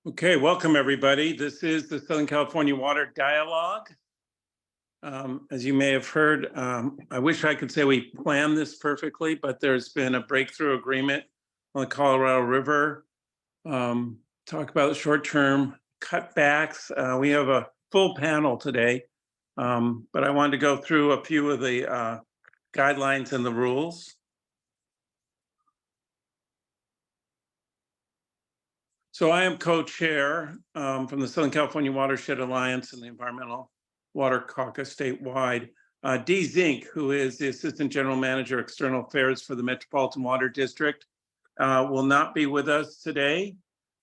Okay, welcome everybody. This is the Southern California Water Dialogue. As you may have heard, I wish I could say we planned this perfectly, but there's been a breakthrough agreement on the Colorado River. Talk about short-term cutbacks. We have a full panel today, but I wanted to go through a few of the guidelines and the rules. So I am co-chair from the Southern California Watershed Alliance and the Environmental Water Caucus statewide. Dee Zink, who is the Assistant General Manager, External Affairs for the Metropolitan Water District, will not be with us today.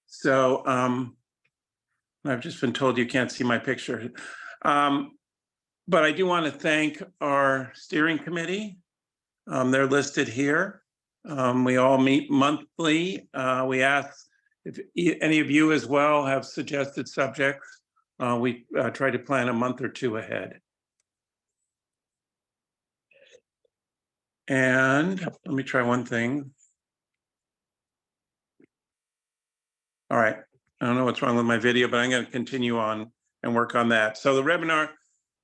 So I've just been told you can't see my picture. But I do want to thank our steering committee. They're listed here. We all meet monthly. We ask if any of you as well have suggested subjects. We try to plan a month or two ahead. And let me try one thing. All right, I don't know what's wrong with my video, but I'm going to continue on and work on that. So the webinar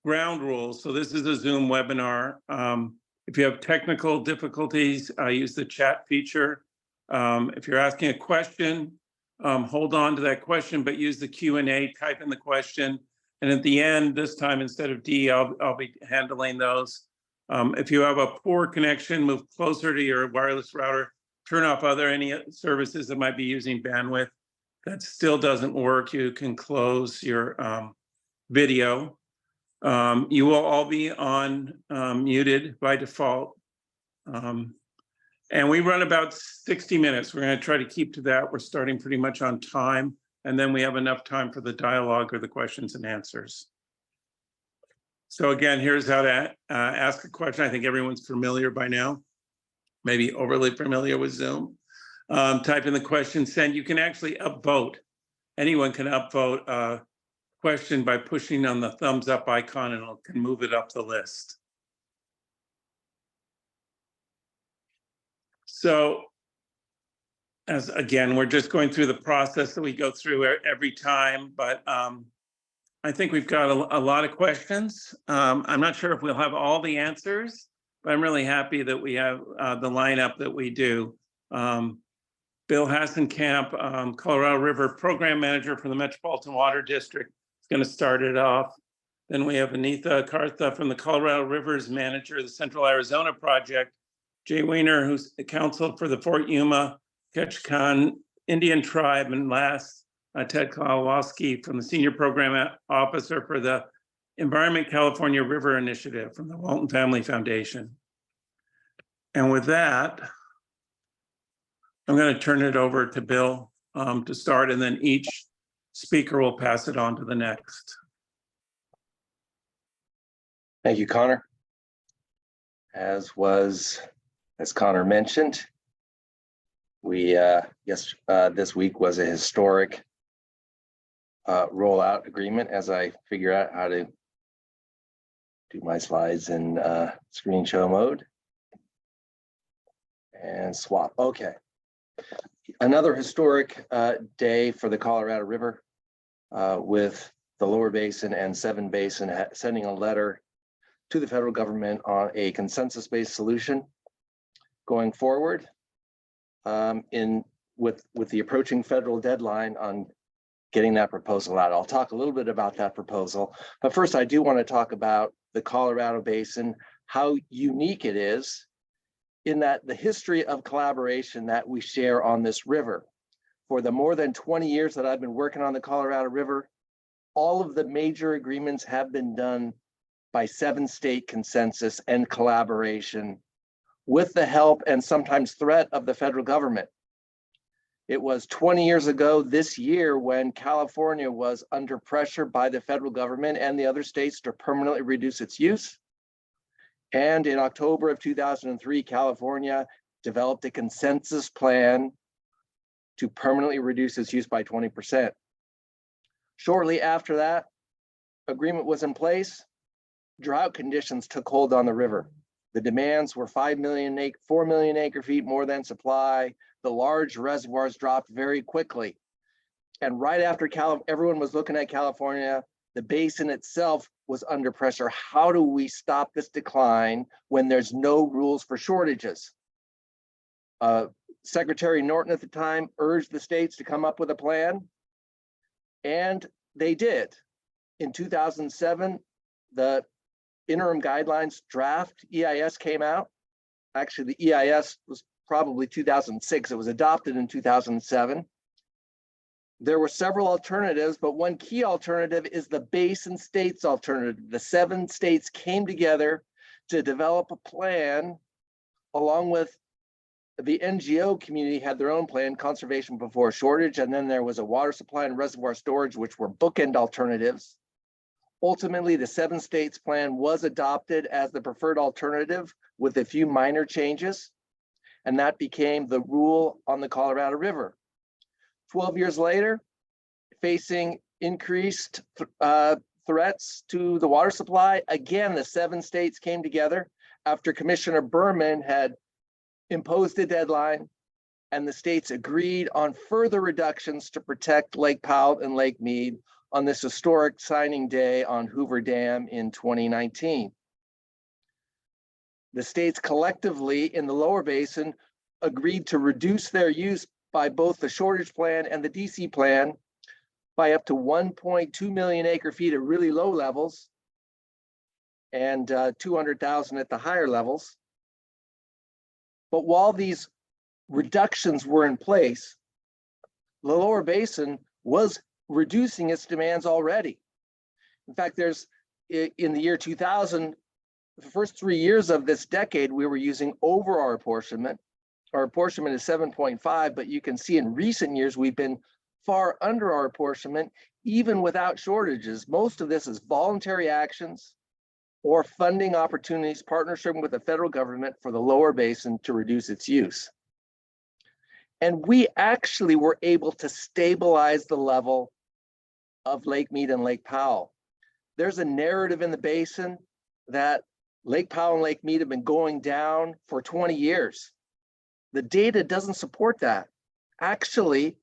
ground rules. So this is a Zoom webinar. If you have technical difficulties, use the chat feature. If you're asking a question, hold on to that question, but use the Q&A, type in the question. And at the end, this time, instead of Dee, I'll be handling those. If you have a poor connection, move closer to your wireless router, turn off any services that might be using bandwidth. That still doesn't work. You can close your video. You will all be on muted by default. And we run about 60 minutes. We're going to try to keep to that. We're starting pretty much on time. And then we have enough time for the dialogue or the questions and answers. So again, here's how to ask a question. I think everyone's familiar by now, maybe overly familiar with Zoom. Type in the question, send. You can actually upvote. Anyone can upvote a question by pushing on the thumbs up icon, and it can move it up the list. So as again, we're just going through the process that we go through every time, but I think we've got a lot of questions. I'm not sure if we'll have all the answers, but I'm really happy that we have the lineup that we do. Bill Hassenkamp, Colorado River Program Manager for the Metropolitan Water District, is going to start it off. Then we have Anitha Kartha from the Colorado Rivers Manager of the Central Arizona Project. Jay Weiner, who's the counsel for the Fort Yuma Ketchikan Indian Tribe, and last, Ted Kowalski from the Senior Program Officer for the Environment California River Initiative from the Walton Family Foundation. And with that, I'm going to turn it over to Bill to start, and then each speaker will pass it on to the next. Thank you, Connor. As Connor mentioned, this week was a historic rollout agreement as I figure out how to do my slides in screen show mode and swap. Okay. Another historic day for the Colorado River with the Lower Basin and Seven Basin sending a letter to the federal government on a consensus-based solution going forward with the approaching federal deadline on getting that proposal out. I'll talk a little bit about that proposal, but first I do want to talk about the Colorado Basin, how unique it is in that the history of collaboration that we share on this river. For the more than 20 years that I've been working on the Colorado River, all of the major agreements have been done by 7-state consensus and collaboration with the help and sometimes threat of the federal government. It was 20 years ago this year when California was under pressure by the federal government and the other states to permanently reduce its use. And in October of 2003, California developed a consensus plan to permanently reduce its use by 20%. Shortly after that agreement was in place, drought conditions took hold on the river. The demands were 4 million acre feet more than supply. The large reservoirs dropped very quickly. And right after everyone was looking at California, the basin itself was under pressure. How do we stop this decline when there's no rules for shortages? Secretary Norton at the time urged the states to come up with a plan, and they did. In 2007, the interim guidelines draft EIS came out. Actually, the EIS was probably 2006. It was adopted in 2007. There were several alternatives, but one key alternative is the basin states alternative. The 7 states came together to develop a plan, along with the NGO community had their own plan, conservation before shortage, and then there was a water supply and reservoir storage, which were bookend alternatives. Ultimately, the 7 states plan was adopted as the preferred alternative with a few minor changes, and that became the rule on the Colorado River. 12 years later, facing increased threats to the water supply, again, the 7 states came together after Commissioner Berman had imposed a deadline, and the states agreed on further reductions to protect Lake Powell and Lake Mead on this historic signing day on Hoover Dam in 2019. The states collectively in the lower basin agreed to reduce their use by both the shortage plan and the DC plan by up to 1.2 million acre feet at really low levels and 200,000 at the higher levels. But while these reductions were in place, the lower basin was reducing its demands already. In fact, in the year 2000, the first 3 years of this decade, we were using over our apportionment. Our apportionment is 7.5, but you can see in recent years, we've been far under our apportionment, even without shortages. Most of this is voluntary actions or funding opportunities, partnership with the federal government for the lower basin to reduce its use. And we actually were able to stabilize the level of Lake Mead and Lake Powell. There's a narrative in the basin that Lake Powell and Lake Mead have been going down for 20 years. The data doesn't support that. Actually,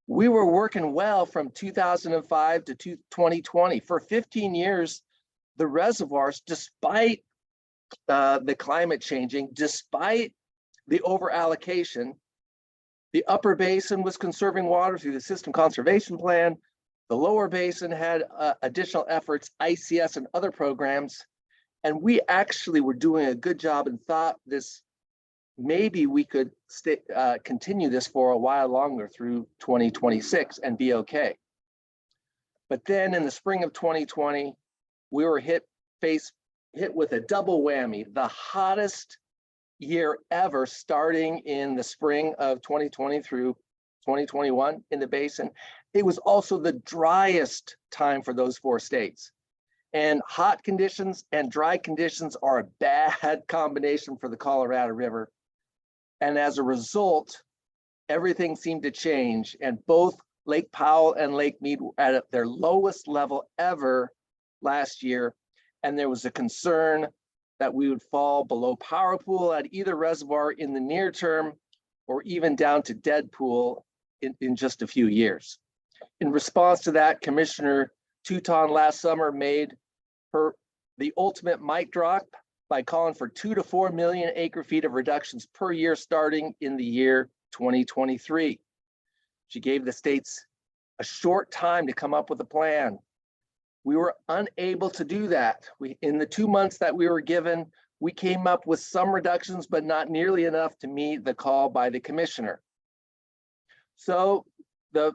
we were working well from 2005 to 2020. For 15 years, the reservoirs, despite the climate changing, despite the over allocation, the upper basin was conserving water through the system conservation plan. The lower basin had additional efforts, ICS and other programs. And we actually were doing a good job and thought this, maybe we could continue this for a while longer through 2026 and be okay. But then in the spring of 2020, we were hit with a double whammy, the hottest year ever, starting in the spring of 2020 through 2021 in the basin. It was also the driest time for those 4 states. And hot conditions and dry conditions are a bad combination for the Colorado River. And as a result, everything seemed to change, and both Lake Powell and Lake Mead were at their lowest level ever last year. And there was a concern that we would fall below power pool at either reservoir in the near term, or even down to dead pool in just a few years. In response to that, Commissioner Touton last summer made the ultimate mic drop by calling for 2 to 4 million acre feet of reductions per year starting in the year 2023. She gave the states a short time to come up with a plan. We were unable to do that. In the 2 months that we were given, we came up with some reductions, but not nearly enough to meet the call by the commissioner. So the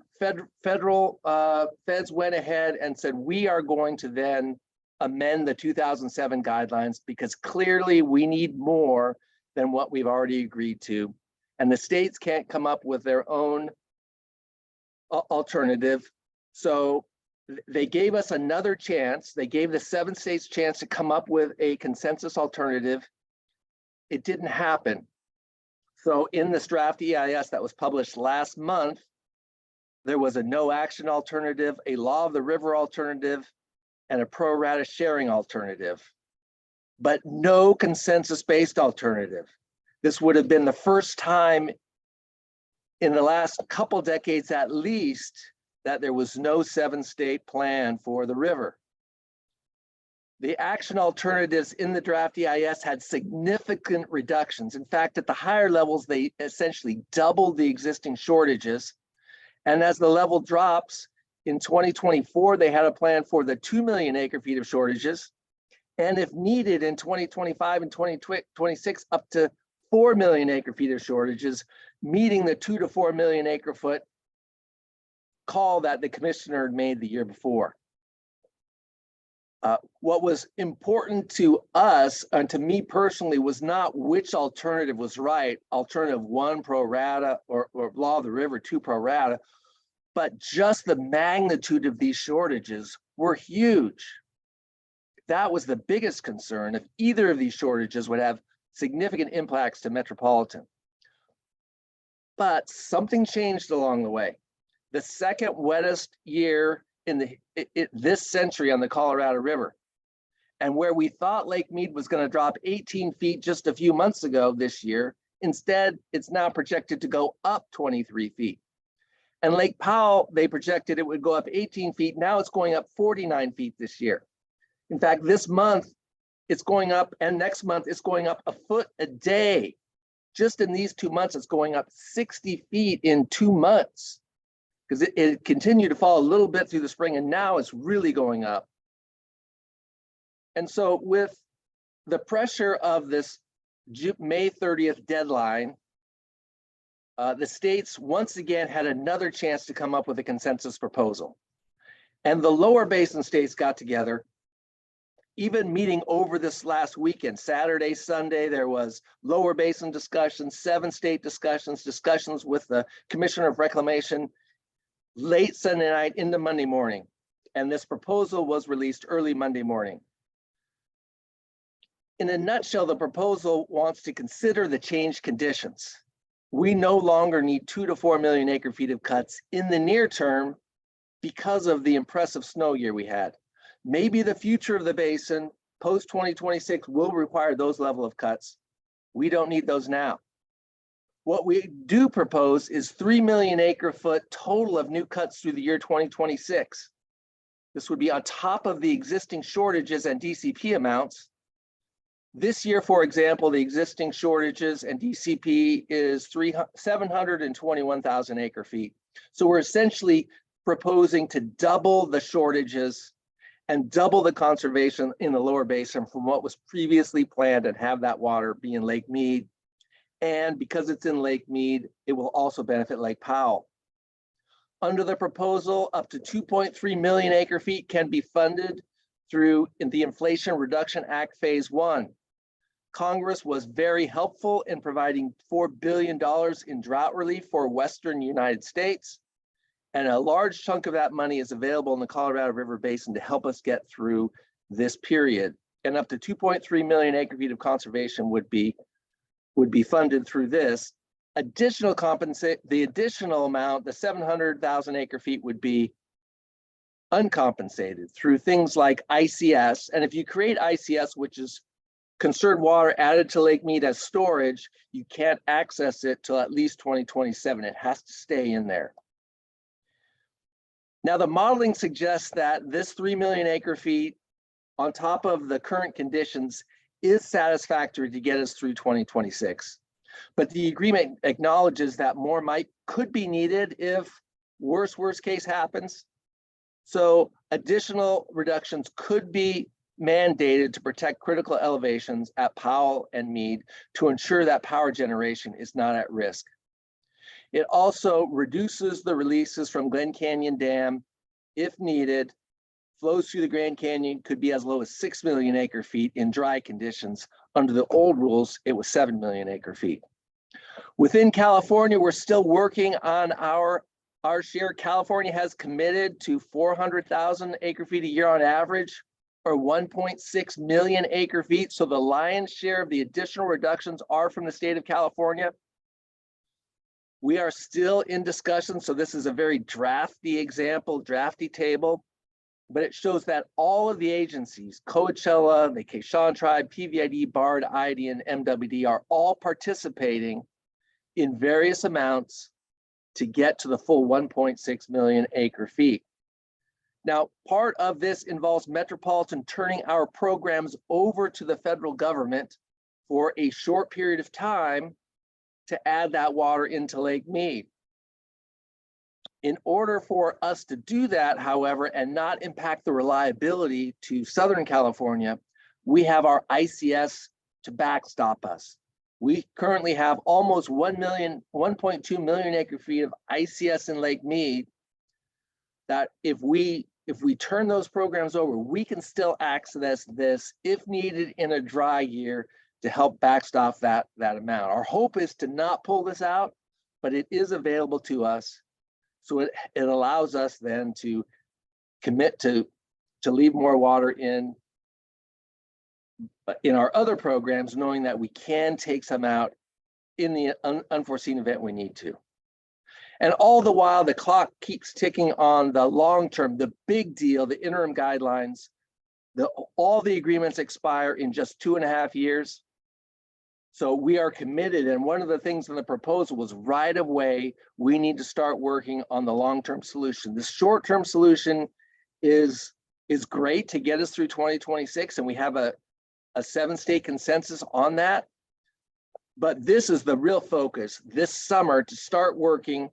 federal feds went ahead and said, we are going to then amend the 2007 guidelines because clearly we need more than what we've already agreed to. And the states can't come up with their own alternative. So they gave us another chance. They gave the 7 states a chance to come up with a consensus alternative. It didn't happen. So in this draft EIS that was published last month, there was a no action alternative, a law of the river alternative, and a pro rata sharing alternative, but no consensus-based alternative. This would have been the first time in the last couple decades at least that there was no 7-state plan for the river. The action alternatives in the draft EIS had significant reductions. In fact, at the higher levels, they essentially doubled the existing shortages. And as the level drops, in 2024, they had a plan for the 2 million acre feet of shortages. And if needed in 2025 and 2026, up to 4 million acre feet of shortages, meeting the 2 to 4 million acre foot call that the commissioner made the year before. What was important to us and to me personally was not which alternative was right, alternative 1 pro rata or law of the river 2 pro rata, but just the magnitude of these shortages were huge. That was the biggest concern, if either of these shortages would have significant impacts to Metropolitan. But something changed along the way. The second wettest year in this century on the Colorado River. And where we thought Lake Mead was going to drop 18 feet just a few months ago this year, instead, it's now projected to go up 23 feet. And Lake Powell, they projected it would go up 18 feet. Now it's going up 49 feet this year. In fact, this month it's going up, and next month it's going up a foot a day. Just in these 2 months, it's going up 60 feet in 2 months, because it continued to fall a little bit through the spring, and now it's really going up. And so with the pressure of this May 30th deadline, the states once again had another chance to come up with a consensus proposal. And the lower basin states got together, even meeting over this last weekend, Saturday, Sunday, there was lower basin discussions, 7-state discussions with the Commissioner of Reclamation, late Sunday night into Monday morning. And this proposal was released early Monday morning. In a nutshell, the proposal wants to consider the changed conditions. We no longer need 2 to 4 million acre feet of cuts in the near term because of the impressive snow year we had. Maybe the future of the basin post 2026 will require those level of cuts. We don't need those now. What we do propose is 3 million acre foot total of new cuts through the year 2026. This would be on top of the existing shortages and DCP amounts. This year, for example, the existing shortages and DCP is 721,000 acre feet. So we're essentially proposing to double the shortages and double the conservation in the lower basin from what was previously planned, and have that water be in Lake Mead. And because it's in Lake Mead, it will also benefit Lake Powell. Under the proposal, up to 2.3 million acre feet can be funded through the Inflation Reduction Act Phase 1. Congress was very helpful in providing $4 billion in drought relief for Western United States. And a large chunk of that money is available in the Colorado River Basin to help us get through this period. And up to 2.3 million acre feet of conservation would be funded through this. The additional amount, the 700,000 acre feet, would be uncompensated through things like ICS. And if you create ICS, which is conserved water added to Lake Mead as storage, you can't access it till at least 2027. It has to stay in there. Now, the modeling suggests that this 3 million acre feet on top of the current conditions is satisfactory to get us through 2026. But the agreement acknowledges that more could be needed if worst case happens. So additional reductions could be mandated to protect critical elevations at Powell and Mead to ensure that power generation is not at risk. It also reduces the releases from Glen Canyon Dam if needed. Flows through the Grand Canyon could be as low as 6 million acre feet in dry conditions. Under the old rules, it was 7 million acre feet. Within California, we're still working on our share. California has committed to 400,000 acre feet a year on average, or 1.6 million acre feet. So the lion's share of the additional reductions are from the state of California. We are still in discussion, so this is a very drafty example, drafty table, but it shows that all of the agencies, Coachella, the Quechan Tribe, PVID, BARD, ID, and MWD are all participating in various amounts to get to the full 1.6 million acre feet. Now, part of this involves Metropolitan turning our programs over to the federal government for a short period of time to add that water into Lake Mead. In order for us to do that, however, and not impact the reliability to Southern California, we have our ICS to backstop us. We currently have almost 1.2 million acre feet of ICS in Lake Mead that if we turn those programs over, we can still access this if needed in a dry year to help backstop that amount. Our hope is to not pull this out, but it is available to us. So it allows us then to commit to leave more water in our other programs, knowing that we can take some out in the unforeseen event we need to. And all the while, the clock keeps ticking on the long term, the big deal, the interim guidelines. All the agreements expire in just 2.5 years. So we are committed, and one of the things in the proposal was right away, we need to start working on the long-term solution. The short-term solution is great to get us through 2026, and we have a 7-state consensus on that. But this is the real focus this summer, to start working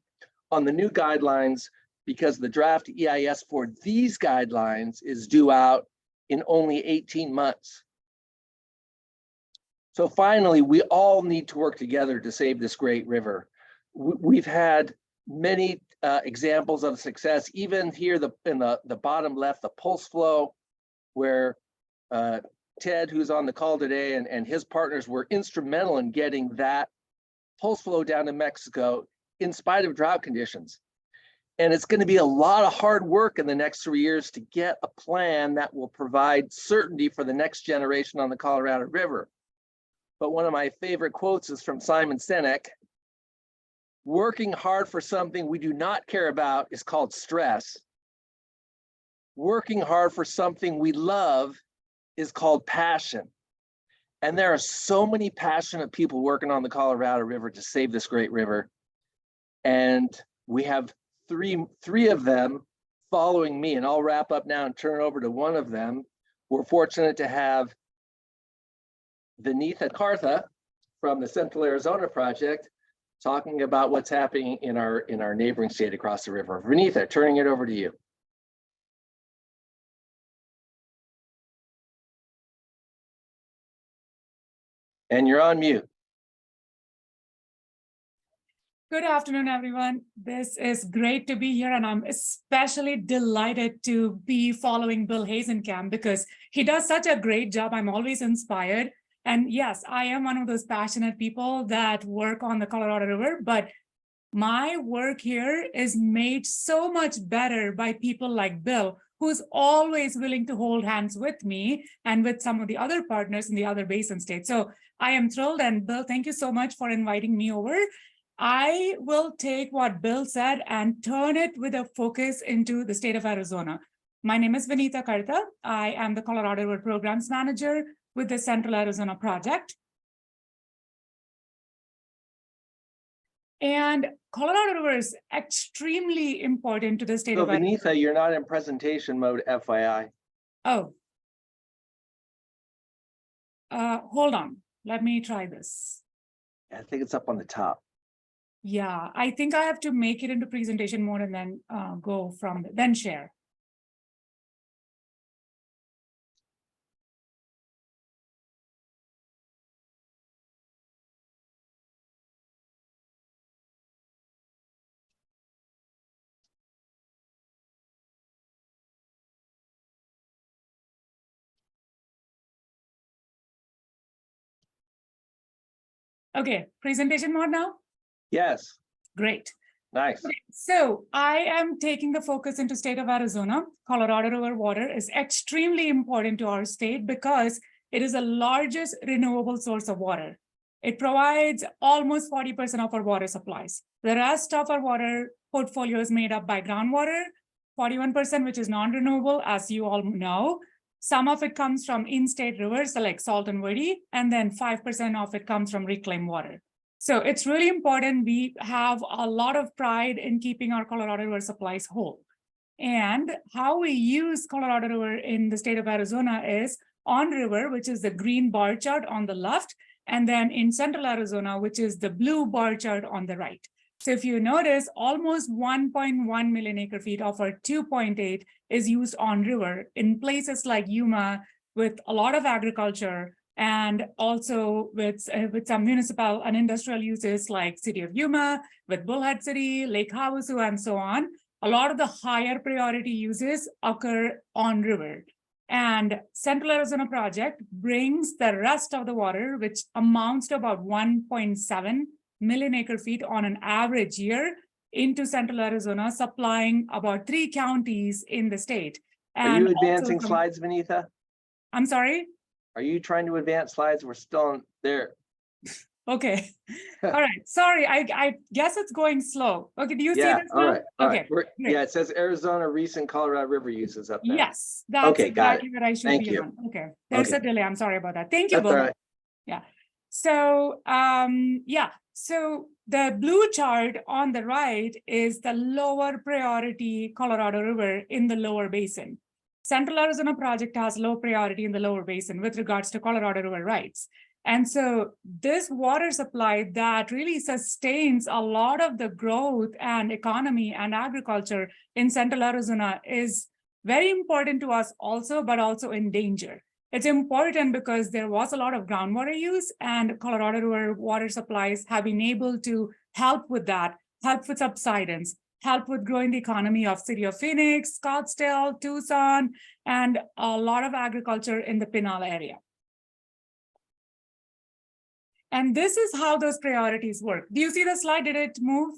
on the new guidelines, because the draft EIS for these guidelines is due out in only 18 months. So finally, we all need to work together to save this great river. We've had many examples of success, even here in the bottom left, the pulse flow, where Ted, who's on the call today, and his partners were instrumental in getting that pulse flow down to Mexico in spite of drought conditions. And it's going to be a lot of hard work in the next 3 years to get a plan that will provide certainty for the next generation on the Colorado River. But one of my favorite quotes is from Simon Sinek: working hard for something we do not care about is called stress. Working hard for something we love is called passion. And there are so many passionate people working on the Colorado River to save this great river. And we have three of them following me, and I'll wrap up now and turn it over to one of them. We're fortunate to have Vinitha Kartha from the Central Arizona Project talking about what's happening in our neighboring state across the river. Vinitha, turning it over to you. And you're on mute. Good afternoon, everyone. This is great to be here, and I'm especially delighted to be following Bill Hazenkamp because he does such a great job. I'm always inspired. And yes, I am one of those passionate people that work on the Colorado River, but my work here is made so much better by people like Bill, who's always willing to hold hands with me and with some of the other partners in the other basin states. So I am thrilled. And Bill, thank you so much for inviting me over. I will take what Bill said and turn it with a focus into the state of Arizona. My name is Vinitha Kartha. I am the Colorado River Programs Manager with the Central Arizona Project. And Colorado River is extremely important to the state of Arizona. Vinitha, you're not in presentation mode, FYI. Oh. Hold on. Let me try this. I think it's up on the top. Yeah, I think I have to make it into presentation mode and then go from then share. Okay, presentation mode now? Yes. Great. Nice. Okay, so I am taking the focus into state of Arizona. Colorado River water is extremely important to our state because it is the largest renewable source of water. It provides almost 40% of our water supplies. The rest of our water portfolio is made up by groundwater, 41%, which is non-renewable, as you all know. Some of it comes from in-state rivers like Salt and Woody, and then 5% of it comes from reclaimed water. So it's really important. We have a lot of pride in keeping our Colorado River supplies whole. And how we use Colorado River in the state of Arizona is on river, which is the green bar chart on the left, and then in central Arizona, which is the blue bar chart on the right. So if you notice, almost 1.1 million acre feet of our 2.8 is used on river in places like Yuma with a lot of agriculture, and also with some municipal and industrial uses like City of Yuma, with Bullhead City, Lake Havasu, and so on. A lot of the higher priority uses occur on river. And Central Arizona project brings the rest of the water, which amounts to about 1.7 million acre feet on an average year, into Central Arizona, supplying about 3 counties in the state. Are you advancing slides, Vinitha? I'm sorry? Are you trying to advance slides? We're still on there. Okay. All right. Sorry, I guess it's going slow. Okay, do you see Yeah, this all now? right. All Okay. right. Great. Yeah, it says Arizona recent Colorado River uses up there. Yes, that's Okay, got exactly what I should Thank be you. on. Okay, there's Okay. a delay. I'm sorry about that. Thank you, That's all Bill. right. Yeah. So, yeah. So the blue chart on the right is the lower priority Colorado River in the lower basin. Central Arizona project has low priority in the lower basin with regards to Colorado River rights. And so this water supply that really sustains a lot of the growth and economy and agriculture in Central Arizona is very important to us also, but also in danger. It's important because there was a lot of groundwater use, and Colorado River water supplies have been able to help with that, help with subsidence, help with growing the economy of City of Phoenix, Scottsdale, Tucson, and a lot of agriculture in the Pinal area. And this is how those priorities work. Do you see the slide? Did it move?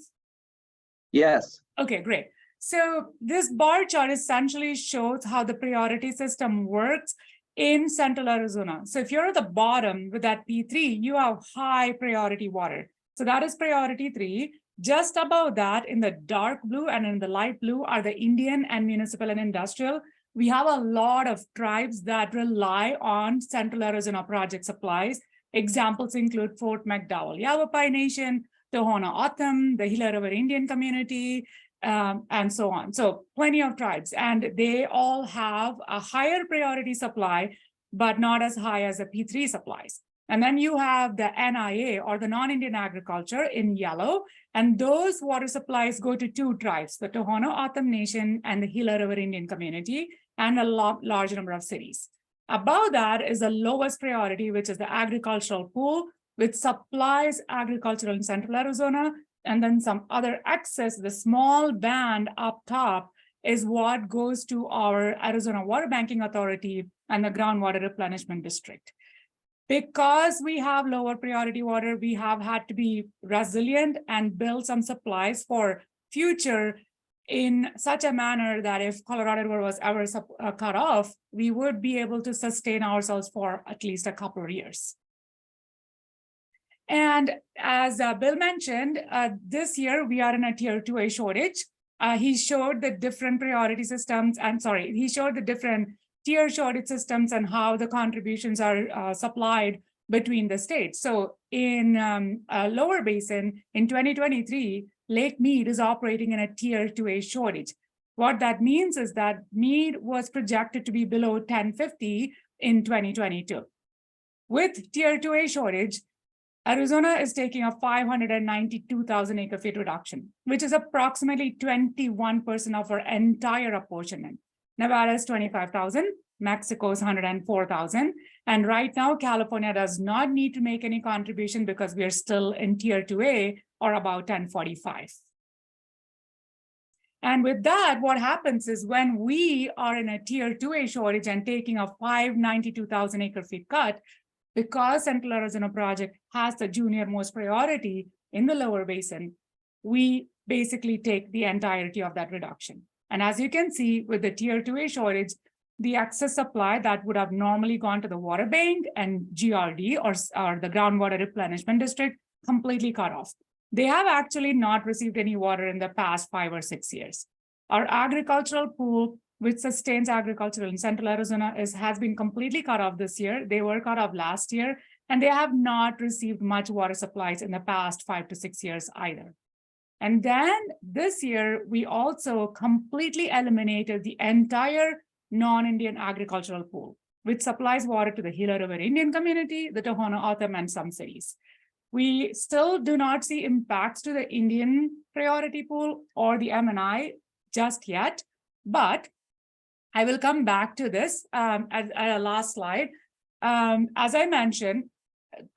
Yes. Okay, great. So this bar chart essentially shows how the priority system works in Central Arizona. So if you're at the bottom with that P3, you have high priority water. So that is priority 3. Just above that, in the dark blue and in the light blue, are the Indian and municipal and industrial. We have a lot of tribes that rely on Central Arizona project supplies. Examples include Fort McDowell Yavapai Nation, Tohono O'odham, the Gila River Indian community, and so on. So plenty of tribes, and they all have a higher priority supply, but not as high as the P3 supplies. And then you have the NIA, or the non-Indian agriculture, in yellow, and those water supplies go to 2 tribes, the Tohono O'odham Nation and the Gila River Indian community, and a large number of cities. Above that is the lowest priority, which is the agricultural pool, which supplies agricultural in Central Arizona, and then some other excess. The small band up top is what goes to our Arizona Water Banking Authority and the Groundwater Replenishment District. Because we have lower priority water, we have had to be resilient and build some supplies for future in such a manner that if Colorado River was ever cut off, we would be able to sustain ourselves for at least a couple of years. And as Bill mentioned, this year we are in a tier 2A shortage. He showed the different priority systems, he showed the different tier shortage systems and how the contributions are supplied between the states. So in lower basin in 2023, Lake Mead is operating in a tier 2A shortage. What that means is that Mead was projected to be below 1050 in 2022. With tier 2A shortage, Arizona is taking a 592,000 acre feet reduction, which is approximately 21% of our entire apportionment. Nevada is 25,000, Mexico is 104,000. And right now, California does not need to make any contribution because we are still in tier 2A or about 1045. And with that, what happens is when we are in a tier 2A shortage and taking a 592,000 acre feet cut, because Central Arizona project has the junior most priority in the lower basin, we basically take the entirety of that reduction. And as you can see with the tier 2A shortage, the excess supply that would have normally gone to the water bank and GRD or the groundwater replenishment district completely cut off. They have actually not received any water in the past 5 or 6 years. Our agricultural pool, which sustains agriculture in Central Arizona, has been completely cut off this year. They were cut off last year, and they have not received much water supplies in the past 5 to 6 years either. And then this year, we also completely eliminated the entire non-Indian agricultural pool, which supplies water to the Gila River Indian community, the Tohono O'odham, and some cities. We still do not see impacts to the Indian priority pool or the M&I just yet, but I will come back to this at a last slide. As I mentioned,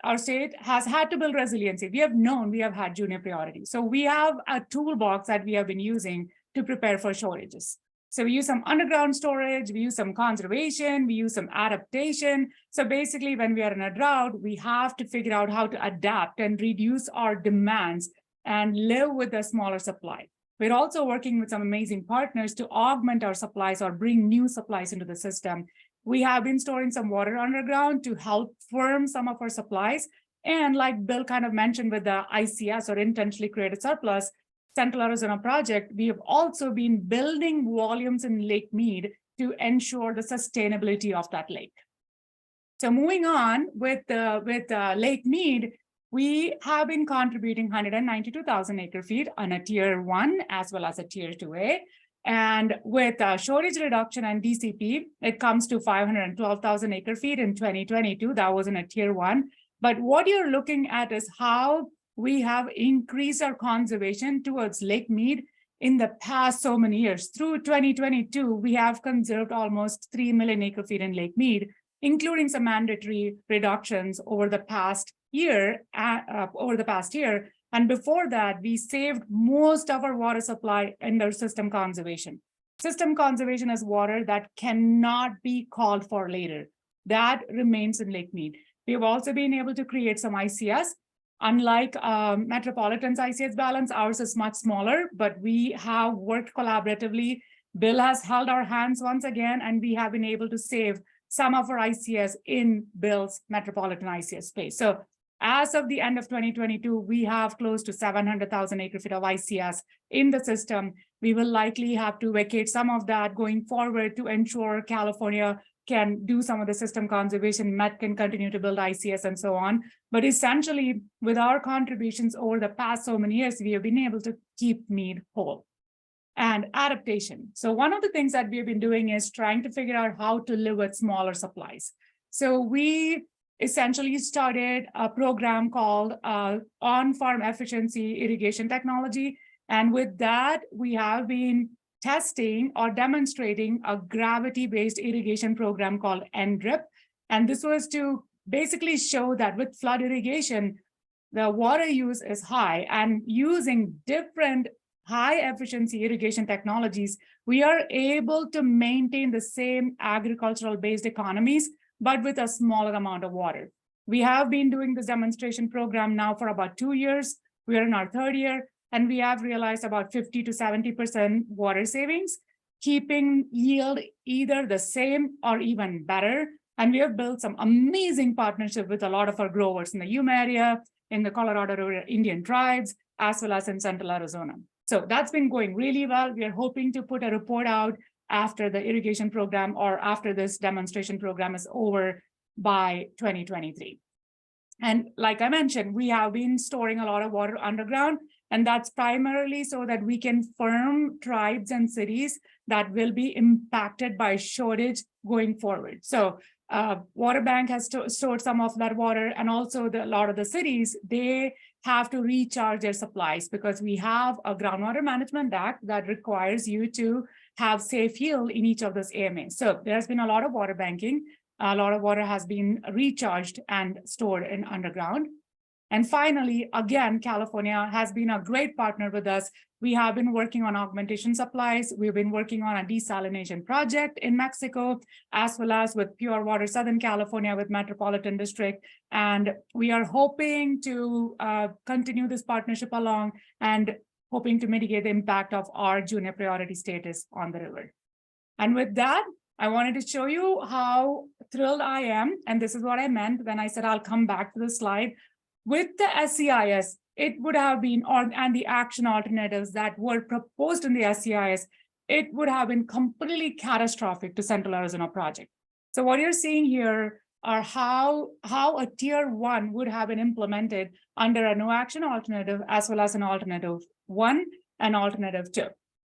our state has had to build resiliency. We have known we have had junior priority. So we have a toolbox that we have been using to prepare for shortages. So we use some underground storage, we use some conservation, we use some adaptation. So basically when we are in a drought, we have to figure out how to adapt and reduce our demands and live with a smaller supply. We're also working with some amazing partners to augment our supplies or bring new supplies into the system. We have been storing some water underground to help firm some of our supplies. And like Bill kind of mentioned with the ICS or intentionally created surplus, Central Arizona project, we have also been building volumes in Lake Mead to ensure the sustainability of that lake. So moving on with Lake Mead, we have been contributing 192,000 acre feet on a tier 1 as well as a tier 2A. And with shortage reduction and DCP, it comes to 512,000 acre feet in 2022. That was in a tier 1. But what you're looking at is how we have increased our conservation towards Lake Mead in the past so many years. Through 2022, we have conserved almost 3 million acre feet in Lake Mead, including some mandatory reductions over the past year. And before that, we saved most of our water supply under system conservation. System conservation is water that cannot be called for later. That remains in Lake Mead. We have also been able to create some ICS. Unlike Metropolitan's ICS balance, ours is much smaller, but we have worked collaboratively. Bill has held our hands once again, and we have been able to save some of our ICS in Bill's Metropolitan ICS space. So as of the end of 2022, we have close to 700,000 acre feet of ICS in the system. We will likely have to vacate some of that going forward to ensure California can do some of the system conservation, Met can continue to build ICS and so on. But essentially, with our contributions over the past so many years, we have been able to keep Mead whole. And adaptation. So one of the things that we have been doing is trying to figure out how to live with smaller supplies. So we essentially started a program called On-Farm Efficiency Irrigation Technology. And with that, we have been testing or demonstrating a gravity-based irrigation program called NDRIP. And this was to basically show that with flood irrigation, the water use is high, and using different high efficiency irrigation technologies, we are able to maintain the same agricultural based economies, but with a smaller amount of water. We have been doing this demonstration program now for about 2 years. We are in our 3rd year, and we have realized about 50 to 70% water savings, keeping yield either the same or even better. And we have built some amazing partnership with a lot of our growers in the Yuma area, in the Colorado River Indian tribes, as well as in Central Arizona. So that's been going really well. We are hoping to put a report out after the irrigation program or after this demonstration program is over by 2023. And like I mentioned, we have been storing a lot of water underground, and that's primarily so that we can firm tribes and cities that will be impacted by shortage going forward. So Water Bank has stored some of that water, and also a lot of the cities, they have to recharge their supplies because we have a groundwater management act that requires you to have safe yield in each of those AMAs. So there's been a lot of water banking. A lot of water has been recharged and stored in underground. And finally, again, California has been a great partner with us. We have been working on augmentation supplies. We've been working on a desalination project in Mexico, as well as with Pure Water Southern California with Metropolitan District. And we are hoping to continue this partnership along and hoping to mitigate the impact of our junior priority status on the river. And with that, I wanted to show you how thrilled I am. And this is what I meant when I said I'll come back to the slide. With the SEIS, it would have been, and the action alternatives that were proposed in the SEIS, it would have been completely catastrophic to Central Arizona project. So what you're seeing here are how a tier 1 would have been implemented under a no action alternative as well as an alternative 1 and alternative 2.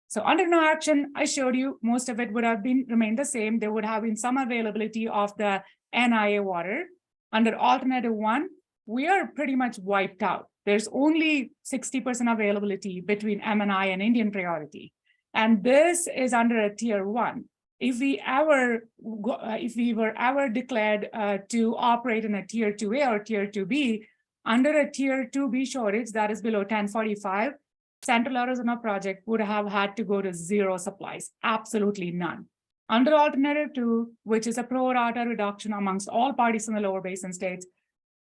So under no action, I showed you most of it would have been remained the same. There would have been some availability of the NIA water. Under alternative 1, we are pretty much wiped out. There's only 60% availability between MNI and Indian priority. And this is under a tier 1. If we were ever declared to operate in a tier 2A or tier 2B, under a tier 2B shortage that is below 1045, Central Arizona project would have had to go to 0 supplies, absolutely none. Under alternative 2, which is a pro rata reduction amongst all parties in the lower basin states,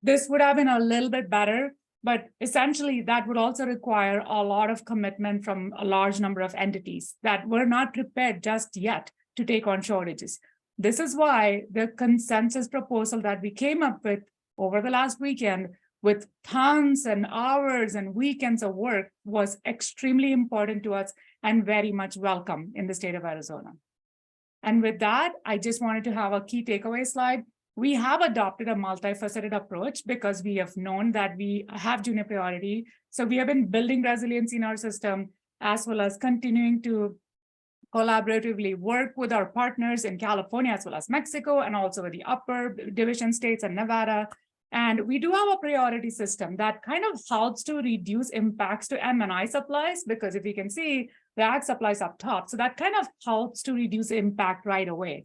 this would have been a little bit better, but essentially that would also require a lot of commitment from a large number of entities that were not prepared just yet to take on shortages. This is why the consensus proposal that we came up with over the last weekend with tons and hours and weekends of work was extremely important to us and very much welcome in the state of Arizona. And with that, I just wanted to have a key takeaway slide. We have adopted a multifaceted approach because we have known that we have junior priority. So we have been building resilience in our system, as well as continuing to collaboratively work with our partners in California, as well as Mexico, and also with the upper division states and Nevada. And we do have a priority system that kind of helps to reduce impacts to MNI supplies, because if you can see the ag supplies up top, so that kind of helps to reduce impact right away.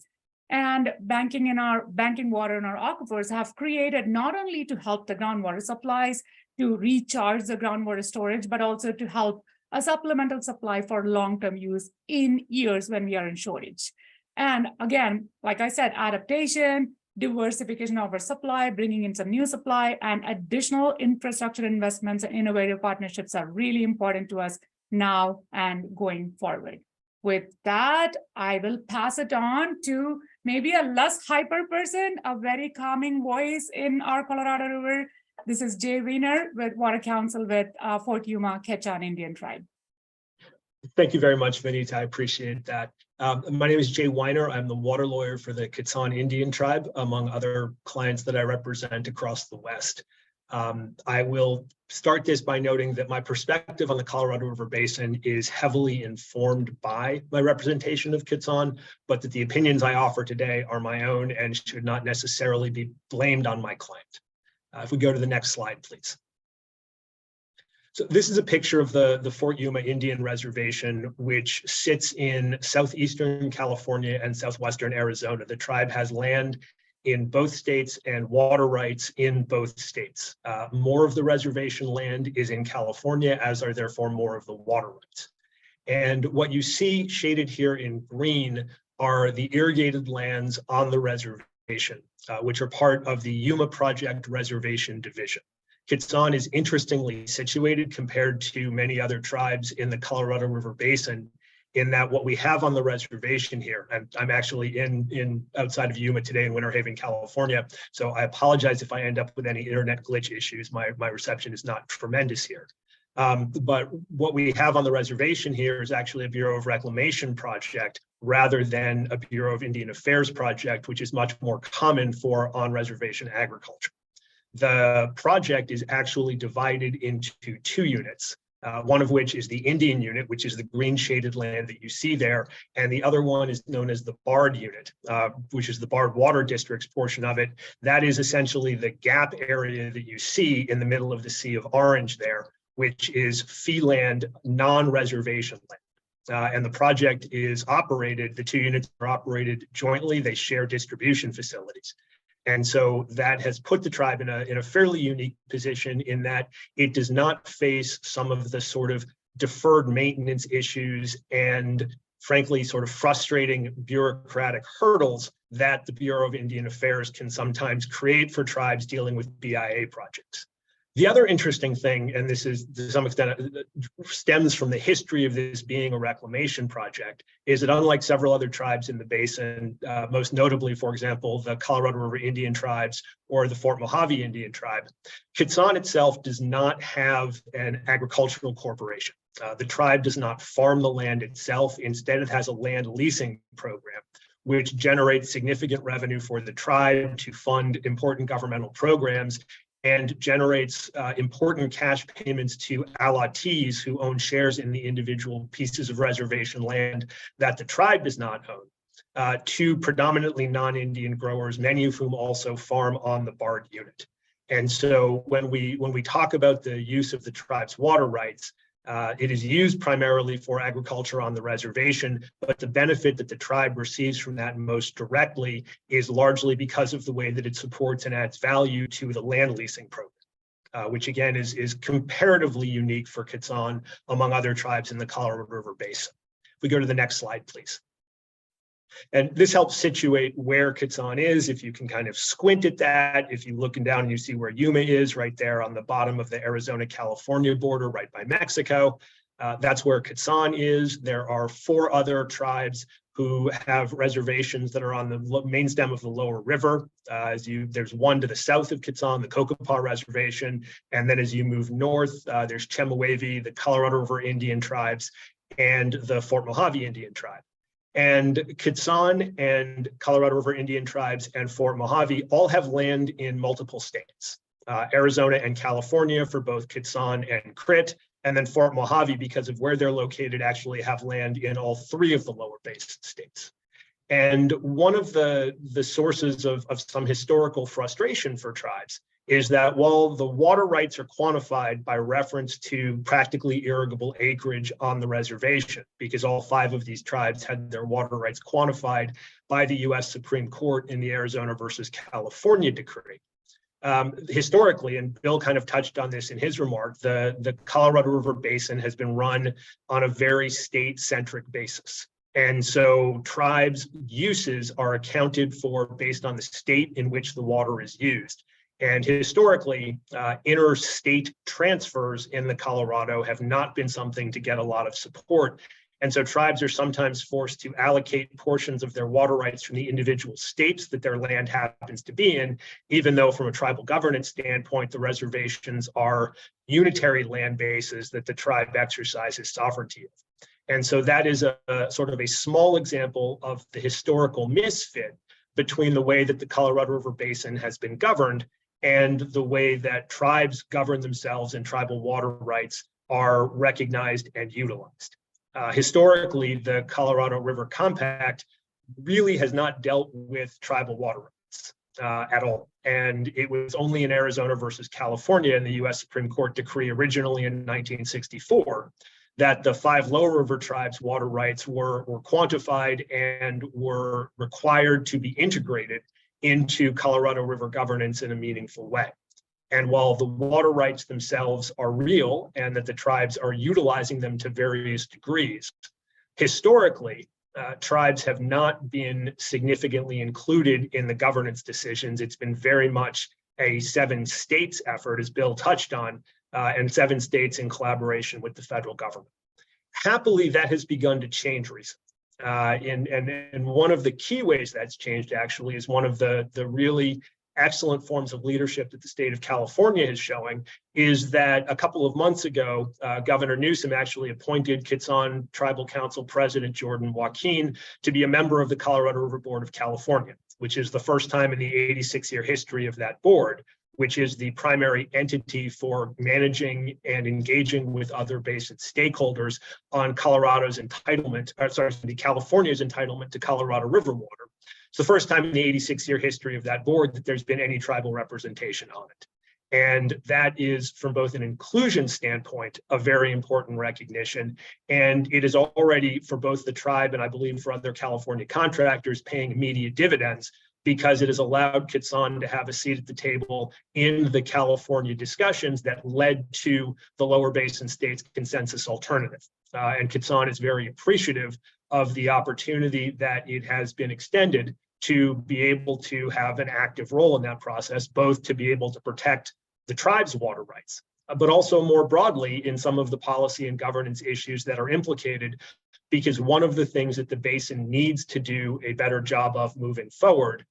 And banking water in our aquifers have created not only to help the groundwater supplies to recharge the groundwater storage, but also to help a supplemental supply for long-term use in years when we are in shortage. And again, like I said, adaptation, diversification of our supply, bringing in some new supply, and additional infrastructure investments and innovative partnerships are really important to us now and going forward. With that, I will pass it on to maybe a less hyper person, a very calming voice in our Colorado River. This is Jay Wiener with Water Council with Fort Yuma Quechan Indian Tribe. Thank you very much, Vinita. I appreciate that. My name is Jay Weiner. I'm the water lawyer for the Quechan Indian Tribe, among other clients that I represent across the West. I will start this by noting that my perspective on the Colorado River Basin is heavily informed by my representation of Quechan, but that the opinions I offer today are my own and should not necessarily be blamed on my client. If we go to the next slide, please. So this is a picture of the Fort Yuma Indian Reservation, which sits in southeastern California and southwestern Arizona. The tribe has land in both states and water rights in both states. More of the reservation land is in California, as are therefore more of the water rights. And what you see shaded here in green are the irrigated lands on the reservation, which are part of the Yuma Project Reservation Division. Quechan is interestingly situated compared to many other tribes in the Colorado River Basin, in that what we have on the reservation here, and I'm actually in outside of Yuma today in Winter Haven, California, so I apologize if I end up with any internet glitch issues. My reception is not tremendous here. But what we have on the reservation here is actually a Bureau of Reclamation project rather than a Bureau of Indian Affairs project, which is much more common for on-reservation agriculture. The project is actually divided into 2 units, one of which is the Indian unit, which is the green shaded land that you see there, and the other one is known as the BARD unit, which is the BARD Water Districts portion of it. That is essentially the gap area that you see in the middle of the Sea of Orange there, which is fee land, non-reservation land. And the project is operated, the 2 units are operated jointly, they share distribution facilities. And so that has put the tribe in a fairly unique position in that it does not face some of the sort of deferred maintenance issues and frankly sort of frustrating bureaucratic hurdles that the Bureau of Indian Affairs can sometimes create for tribes dealing with BIA projects. The other interesting thing, and this is to some extent stems from the history of this being a reclamation project, is that unlike several other tribes in the basin, most notably, for example, the Colorado River Indian tribes or the Fort Mojave Indian tribe, Quechan itself does not have an agricultural corporation. The tribe does not farm the land itself. Instead, it has a land leasing program, which generates significant revenue for the tribe to fund important governmental programs and generates important cash payments to allottees who own shares in the individual pieces of reservation land that the tribe does not own, to predominantly non-Indian growers, many of whom also farm on the BARD unit. And so when we talk about the use of the tribe's water rights, it is used primarily for agriculture on the reservation, but the benefit that the tribe receives from that most directly is largely because of the way that it supports and adds value to the land leasing program, which again is comparatively unique for Kitsan among other tribes in the Colorado River Basin. If we go to the next slide, please. And this helps situate where Kitsan is. If you can kind of squint at that, if you're looking down and you see where Yuma is right there on the bottom of the Arizona-California border, right by Mexico, that's where Kitsan is. There are 4 other tribes who have reservations that are on the main stem of the lower river. There's one to the south of Kitsan, the Cocopah Reservation. And then as you move north, there's Chemehuevi, the Colorado River Indian tribes, and the Fort Mojave Indian tribe. And Kitsan and Colorado River Indian tribes and Fort Mojave all have land in multiple states, Arizona and California for both Kitsan and Crit, and then Fort Mojave, because of where they're located, actually have land in all 3 of the lower basin states. And one of the sources of some historical frustration for tribes is that while the water rights are quantified by reference to practically irrigable acreage on the reservation, because all 5 of these tribes had their water rights quantified by the US Supreme Court in the Arizona versus California decree. Historically, and Bill kind of touched on this in his remark, the Colorado River Basin has been run on a very state-centric basis. And so tribes' uses are accounted for based on the state in which the water is used. And historically, interstate transfers in the Colorado have not been something to get a lot of support. And so tribes are sometimes forced to allocate portions of their water rights from the individual states that their land happens to be in, even though from a tribal governance standpoint, the reservations are unitary land bases that the tribe exercises sovereignty of. And so that is a sort of a small example of the historical misfit between the way that the Colorado River Basin has been governed and the way that tribes govern themselves and tribal water rights are recognized and utilized. Historically, the Colorado River Compact really has not dealt with tribal water rights at all. And it was only in Arizona versus California in the US Supreme Court decree originally in 1964 that the 5 lower river tribes' water rights were quantified and were required to be integrated into Colorado River governance in a meaningful way. And while the water rights themselves are real and that the tribes are utilizing them to various degrees, historically, tribes have not been significantly included in the governance decisions. It's been very much a 7 states effort, as Bill touched on, and 7 states in collaboration with the federal government. Happily, that has begun to change recently. And one of the key ways that's changed actually is one of the really excellent forms of leadership that the state of California is showing is that a couple of months ago, Governor Newsom actually appointed Kitsan Tribal Council President Jordan Joaquin to be a member of the Colorado River Board of California, which is the first time in the 86-year history of that board, which is the primary entity for managing and engaging with other basin stakeholders on Colorado's entitlement, California's entitlement to Colorado River water. It's the first time in the 86-year history of that board that there's been any tribal representation on it. And that is, from both an inclusion standpoint, a very important recognition. And it is already, for both the tribe and I believe for other California contractors, paying immediate dividends because it has allowed Kitsan to have a seat at the table in the California discussions that led to the lower basin states consensus alternative. And Kitsan is very appreciative of the opportunity that it has been extended to be able to have an active role in that process, both to be able to protect the tribe's water rights, but also more broadly in some of the policy and governance issues that are implicated, because one of the things that the basin needs to do a better job of moving forward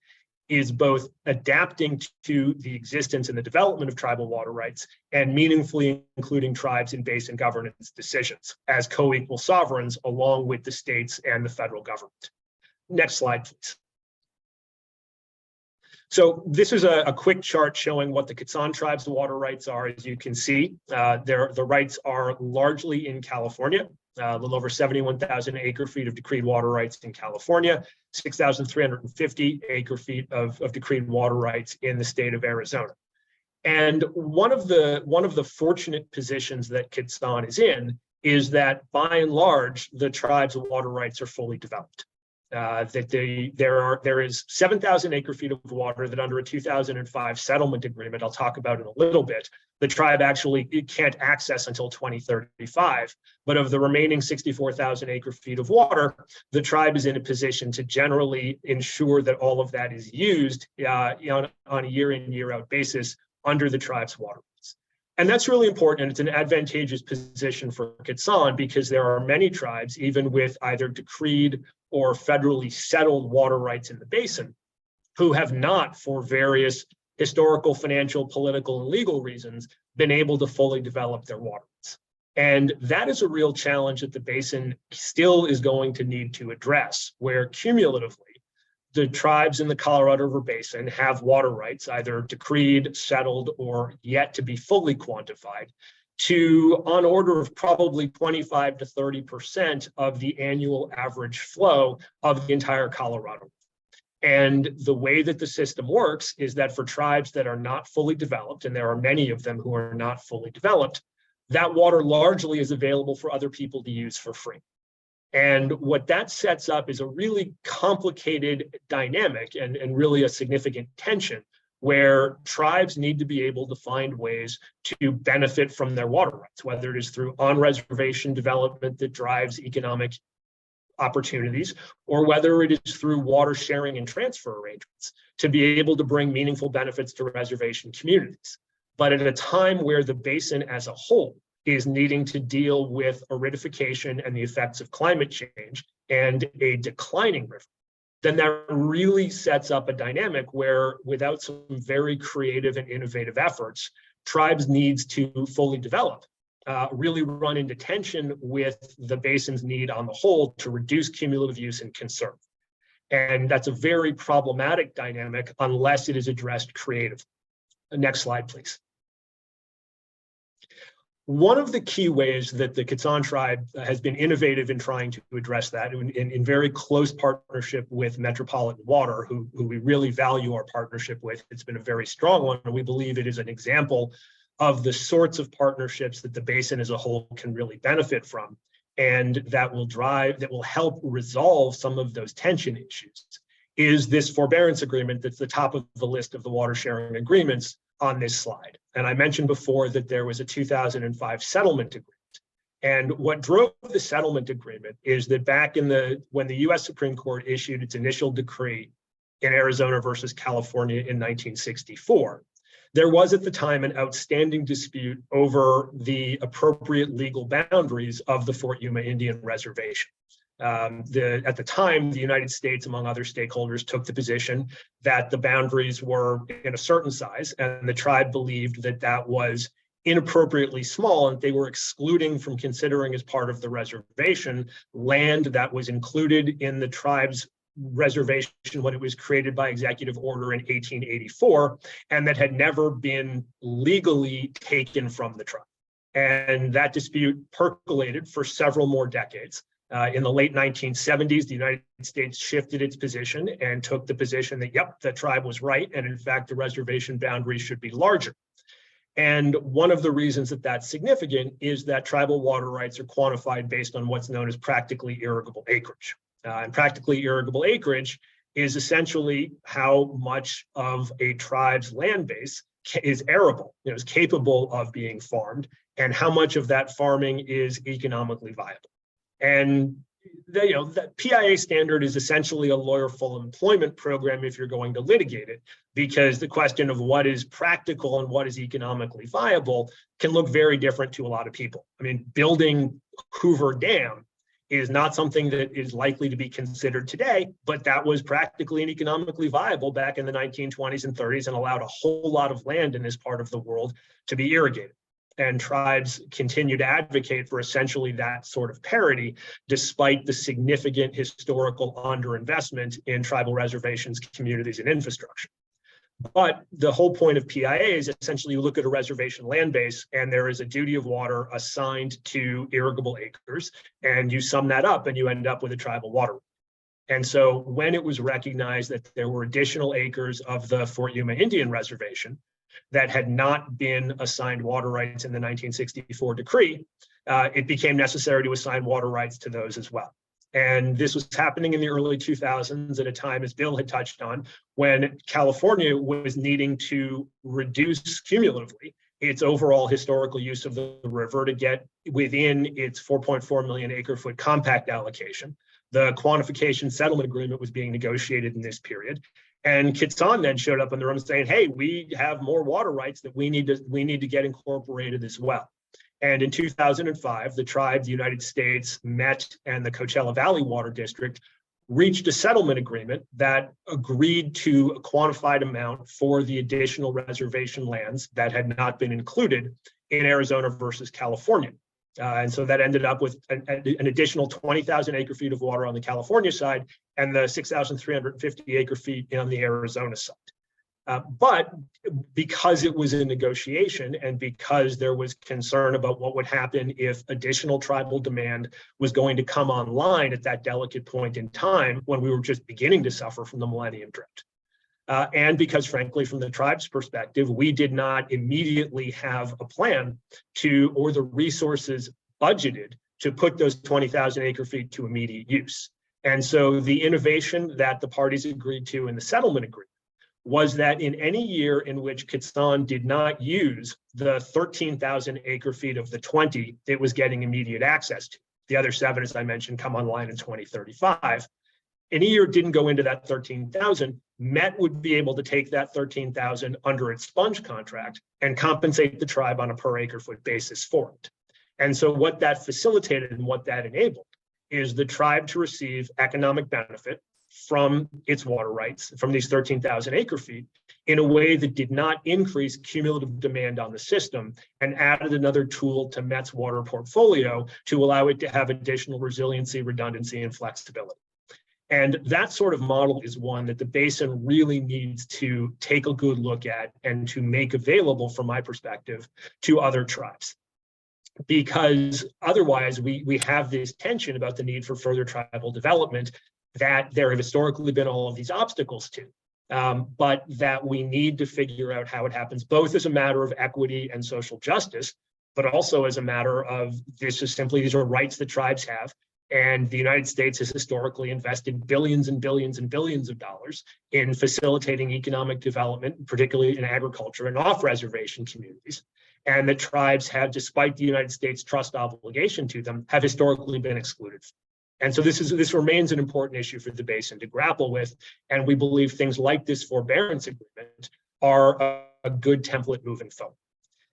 is both adapting to the existence and the development of tribal water rights and meaningfully including tribes in basin governance decisions as co-equal sovereigns along with the states and the federal government. Next slide, please. So this is a quick chart showing what the Kitsan tribe's water rights are. As you can see, the rights are largely in California, a little over 71,000 acre feet of decreed water rights in California, 6,350 acre feet of decreed water rights in the state of Arizona. And one of the fortunate positions that Kitsan is in is that by and large, the tribe's water rights are fully developed. There is 7,000 acre feet of water that under a 2005 settlement agreement, I'll talk about in a little bit, the tribe actually can't access until 2035. But of the remaining 64,000 acre feet of water, the tribe is in a position to generally ensure that all of that is used on a year in, year out basis under the tribe's water rights. And that's really important. It's an advantageous position for Kitsan because there are many tribes, even with either decreed or federally settled water rights in the basin, who have not, for various historical, financial, political, and legal reasons, been able to fully develop their water rights. And that is a real challenge that the basin still is going to need to address, where cumulatively, the tribes in the Colorado River Basin have water rights, either decreed, settled, or yet to be fully quantified, to on order of probably 25 to 30% of the annual average flow of the entire Colorado. And the way that the system works is that for tribes that are not fully developed, and there are many of them who are not fully developed, that water largely is available for other people to use for free. And what that sets up is a really complicated dynamic and really a significant tension where tribes need to be able to find ways to benefit from their water rights, whether it is through on-reservation development that drives economic opportunities, or whether it is through water sharing and transfer arrangements to be able to bring meaningful benefits to reservation communities. But at a time where the basin as a whole is needing to deal with aridification and the effects of climate change and a declining river, then that really sets up a dynamic where without some very creative and innovative efforts, tribes needs to fully develop, really run into tension with the basin's need on the whole to reduce cumulative use and conserve. And that's a very problematic dynamic unless it is addressed creatively. Next slide, please. One of the key ways that the Kitsan tribe has been innovative in trying to address that in very close partnership with Metropolitan Water, who we really value our partnership with. It's been a very strong one, and we believe it is an example of the sorts of partnerships that the basin as a whole can really benefit from, and that will help resolve some of those tension issues, is this forbearance agreement that's the top of the list of the water sharing agreements on this slide. And I mentioned before that there was a 2005 settlement agreement. And what drove the settlement agreement is that back when the US Supreme Court issued its initial decree in Arizona versus California in 1964, there was at the time an outstanding dispute over the appropriate legal boundaries of the Fort Yuma Indian Reservation. At the time, the United States, among other stakeholders, took the position that the boundaries were in a certain size, and the tribe believed that that was inappropriately small, and they were excluding from considering as part of the reservation land that was included in the tribe's reservation when it was created by executive order in 1884, and that had never been legally taken from the tribe. And that dispute percolated for several more decades. In the late 1970s, the United States shifted its position and took the position that, yep, the tribe was right, and in fact, the reservation boundaries should be larger. And one of the reasons that that's significant is that tribal water rights are quantified based on what's known as practically irrigable acreage. And practically irrigable acreage is essentially how much of a tribe's land base is arable, is capable of being farmed, and how much of that farming is economically viable. And that PIA standard is essentially a lawyer full employment program if you're going to litigate it, because the question of what is practical and what is economically viable can look very different to a lot of people. I mean, building Hoover Dam is not something that is likely to be considered today, but that was practically and economically viable back in the 1920s and 30s and allowed a whole lot of land in this part of the world to be irrigated. And tribes continue to advocate for essentially that sort of parity, despite the significant historical underinvestment in tribal reservations, communities, and infrastructure. But the whole point of PIA is essentially you look at a reservation land base and there is a duty of water assigned to irrigable acres, and you sum that up and you end up with a tribal water. And so when it was recognized that there were additional acres of the Fort Yuma Indian Reservation that had not been assigned water rights in the 1964 decree, it became necessary to assign water rights to those as well. And this was happening in the early 2000s at a time, as Bill had touched on, when California was needing to reduce cumulatively its overall historical use of the river to get within its 4.4 million acre foot compact allocation. The quantification settlement agreement was being negotiated in this period. And Kitsan then showed up in the room saying, hey, we have more water rights that we need to get incorporated as well. And in 2005, the tribe, the United States, Met, and the Coachella Valley Water District reached a settlement agreement that agreed to a quantified amount for the additional reservation lands that had not been included in Arizona versus California. And so that ended up with an additional 20,000 acre feet of water on the California side and the 6,350 acre feet on the Arizona side. But because it was a negotiation and because there was concern about what would happen if additional tribal demand was going to come online at that delicate point in time when we were just beginning to suffer from the Millennium Drift. And because, frankly, from the tribe's perspective, we did not immediately have a plan or the resources budgeted to put those 20,000 acre feet to immediate use. And so the innovation that the parties agreed to in the settlement agreement was that in any year in which Kitsan did not use the 13,000 acre feet of the 20 it was getting immediate access to, the other 7, as I mentioned, come online in 2035. Any year it didn't go into that 13,000, Met would be able to take that 13,000 under its sponge contract and compensate the tribe on a per acre foot basis for it. And so what that facilitated and what that enabled is the tribe to receive economic benefit from its water rights, from these 13,000 acre feet, in a way that did not increase cumulative demand on the system and added another tool to Met's water portfolio to allow it to have additional resiliency, redundancy, and flexibility. And that sort of model is one that the basin really needs to take a good look at and to make available, from my perspective, to other tribes. Because otherwise, we have this tension about the need for further tribal development that there have historically been all of these obstacles to, but that we need to figure out how it happens, both as a matter of equity and social justice, but also as a matter of these are rights that tribes have. And the United States has historically invested billions and billions and billions of dollars in facilitating economic development, particularly in agriculture and off-reservation communities. And the tribes have, despite the United States trust obligation to them, have historically been excluded. And so this remains an important issue for the basin to grapple with. And we believe things like this forbearance agreement are a good template moving forward.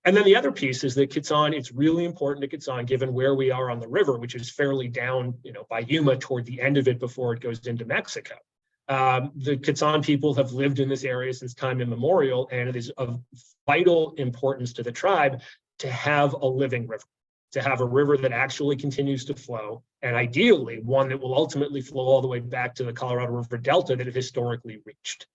And then the other piece is that Kitsan, it's really important to Kitsan, given where we are on the river, which is fairly down, by Yuma toward the end of it before it goes into Mexico. The Kitsan people have lived in this area since time immemorial, and it is of vital importance to the tribe to have a living river, to have a river that actually continues to flow, and ideally one that will ultimately flow all the way back to the Colorado River Delta that it historically reached.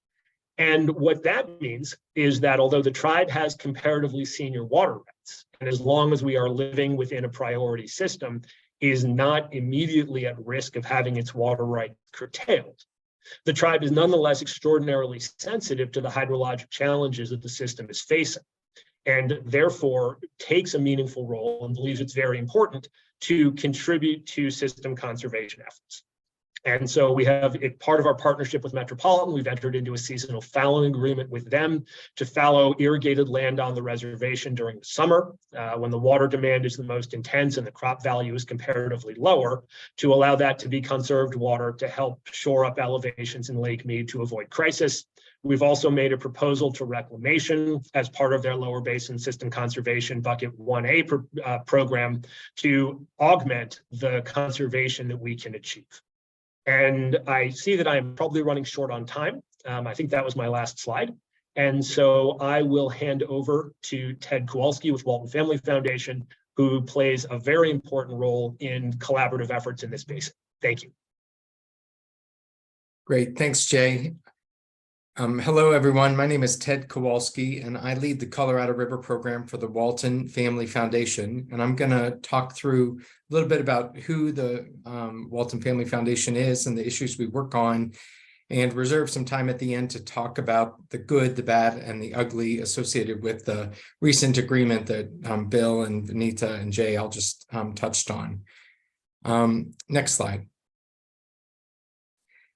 And what that means is that although the tribe has comparatively senior water rights, and as long as we are living within a priority system, is not immediately at risk of having its water rights curtailed, the tribe is nonetheless extraordinarily sensitive to the hydrologic challenges that the system is facing, and therefore takes a meaningful role and believes it's very important to contribute to system conservation efforts. And so we have part of our partnership with Metropolitan, we've entered into a seasonal fallowing agreement with them to fallow irrigated land on the reservation during the summer when the water demand is the most intense and the crop value is comparatively lower, to allow that to be conserved water to help shore up elevations in Lake Mead to avoid crisis. We've also made a proposal to Reclamation as part of their lower basin system conservation bucket 1A program to augment the conservation that we can achieve. And I see that I'm probably running short on time. I think that was my last slide. And so I will hand over to Ted Kowalski with Walton Family Foundation, who plays a very important role in collaborative efforts in this basin. Thank you. Great, thanks, Jay. Hello, everyone. My name is Ted Kowalski, and I lead the Colorado River program for the Walton Family Foundation. And I'm going to talk through a little bit about who the Walton Family Foundation is and the issues we work on, and reserve some time at the end to talk about the good, the bad, and the ugly associated with the recent agreement that Bill and Vanita and Jay all just touched on. Next slide.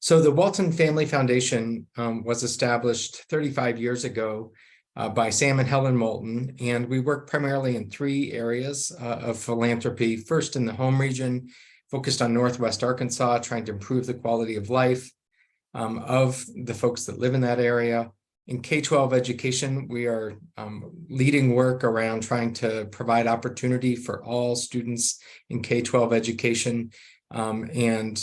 So the Walton Family Foundation was established 35 years ago by Sam and Helen Moulton, and we work primarily in 3 areas of philanthropy. First, in the home region, focused on Northwest Arkansas, trying to improve the quality of life of the folks that live in that area. In K-12 education, we are leading work around trying to provide opportunity for all students in K-12 education and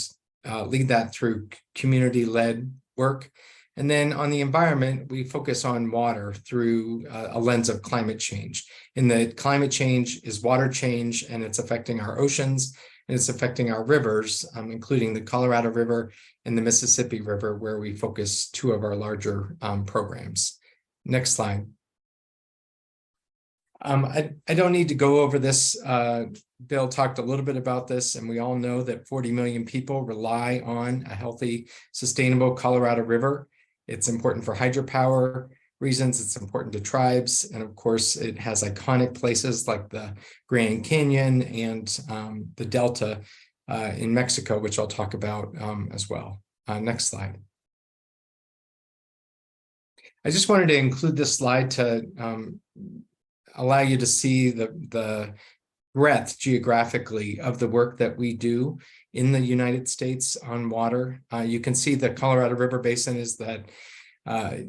lead that through community-led work. And then on the environment, we focus on water through a lens of climate change. And the climate change is water change, and it's affecting our oceans, and it's affecting our rivers, including the Colorado River and the Mississippi River, where we focus 2 of our larger programs. Next slide. I don't need to go over this. Bill talked a little bit about this, and we all know that 40 million people rely on a healthy, sustainable Colorado River. It's important for hydropower reasons. It's important to tribes. And of course, it has iconic places like the Grand Canyon and the Delta in Mexico, which I'll talk about as well. Next slide. I just wanted to include this slide to allow you to see the breadth geographically of the work that we do in the United States on water. You can see the Colorado River Basin is that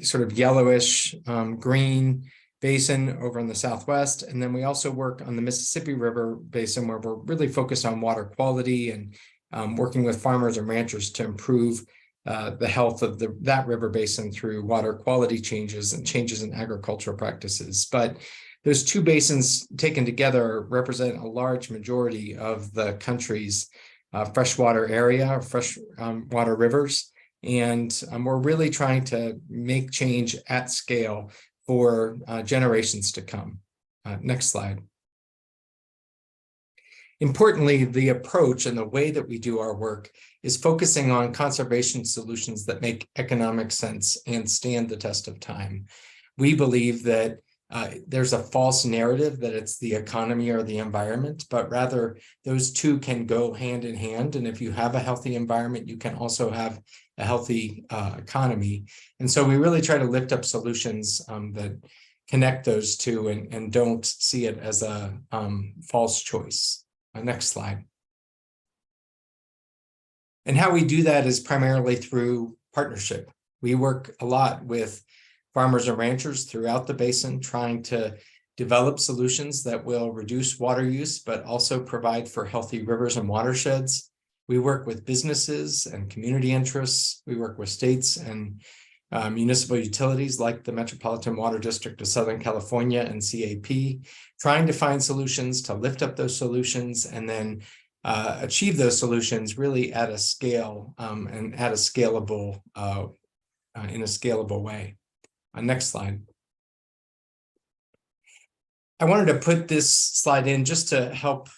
sort of yellowish green basin over in the Southwest. And then we also work on the Mississippi River Basin, where we're really focused on water quality and working with farmers and ranchers to improve the health of that river basin through water quality changes and changes in agricultural practices. But those 2 basins taken together represent a large majority of the country's freshwater area, freshwater rivers. And we're really trying to make change at scale for generations to come. Next slide. Importantly, the approach and the way that we do our work is focusing on conservation solutions that make economic sense and stand the test of time. We believe that there's a false narrative that it's the economy or the environment, but rather those 2 can go hand in hand. And if you have a healthy environment, you can also have a healthy economy. And so we really try to lift up solutions that connect those 2 and don't see it as a false choice. Next slide. And how we do that is primarily through partnership. We work a lot with farmers and ranchers throughout the basin, trying to develop solutions that will reduce water use, but also provide for healthy rivers and watersheds. We work with businesses and community interests. We work with states and municipal utilities like the Metropolitan Water District of Southern California and CAP, trying to find solutions to lift up those solutions and then achieve those solutions really at a scale and at a scalable, in a scalable way. Next slide. I wanted to put this slide in just to help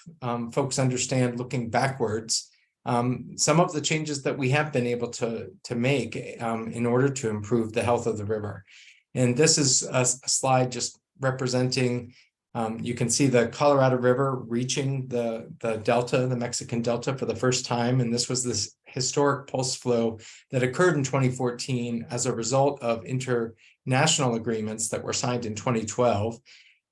folks understand, looking backwards, some of the changes that we have been able to make in order to improve the health of the river. And this is a slide just representing, you can see the Colorado River reaching the Delta, the Mexican Delta, for the first time. And this was this historic pulse flow that occurred in 2014 as a result of international agreements that were signed in 2012.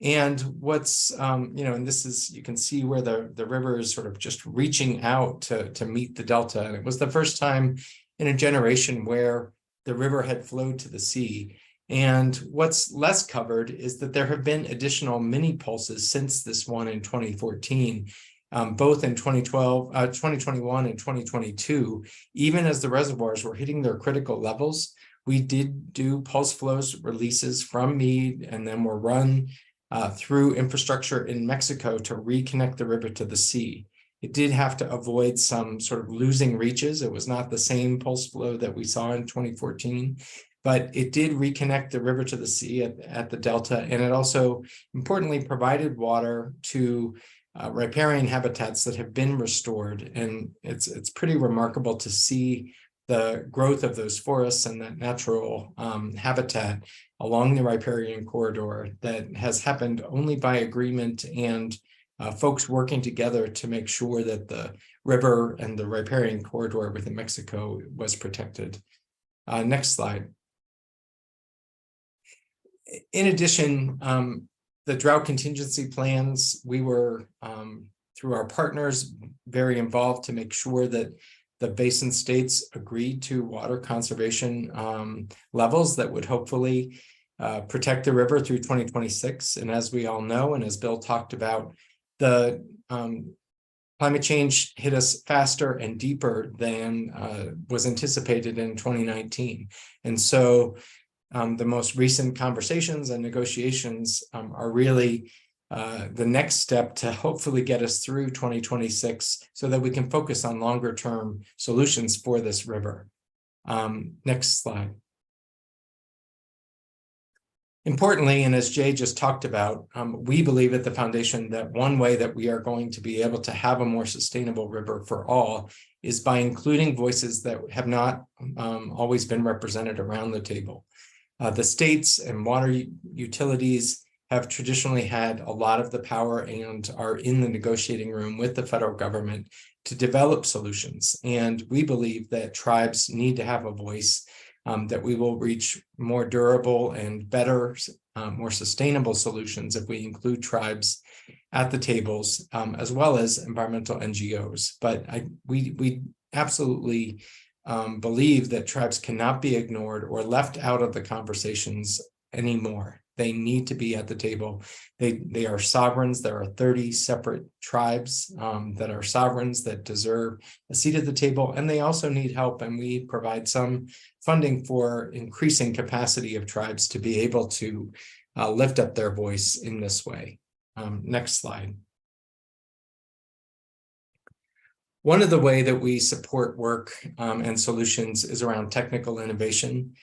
And what's, and this is, you can see where the river is sort of just reaching out to meet the Delta. And it was the first time in a generation where the river had flowed to the sea. And what's less covered is that there have been additional mini pulses since this one in 2014. both in 2021 and 2022, even as the reservoirs were hitting their critical levels, we did do pulse flows releases from Meade, and then were run through infrastructure in Mexico to reconnect the river to the sea. It did have to avoid some sort of losing reaches. It was not the same pulse flow that we saw in 2014, but it did reconnect the river to the sea at the delta. And it also importantly provided water to riparian habitats that have been restored. And it's pretty remarkable to see the growth of those forests and that natural habitat along the riparian corridor that has happened only by agreement and folks working together to make sure that the river and the riparian corridor within Mexico was protected. Next slide. In addition, the drought contingency plans, we were, through our partners, very involved to make sure that the basin states agreed to water conservation levels that would hopefully protect the river through 2026. And as we all know, and as Bill talked about, the climate change hit us faster and deeper than was anticipated in 2019. And so the most recent conversations and negotiations are really the next step to hopefully get us through 2026 so that we can focus on longer term solutions for this river. Next slide. Importantly, and as Jay just talked about, we believe at the foundation that one way that we are going to be able to have a more sustainable river for all is by including voices that have not always been represented around the table. The states and water utilities have traditionally had a lot of the power and are in the negotiating room with the federal government to develop solutions. And we believe that tribes need to have a voice, that we will reach more durable and better, more sustainable solutions if we include tribes at the tables, as well as environmental NGOs. But we absolutely believe that tribes cannot be ignored or left out of the conversations anymore. They need to be at the table. They are sovereigns. There are 30 separate tribes that are sovereigns that deserve a seat at the table, and they also need help. And we provide some funding for increasing capacity of tribes to be able to lift up their voice in this way. Next slide. One of the ways that we support work and solutions is around technical innovation.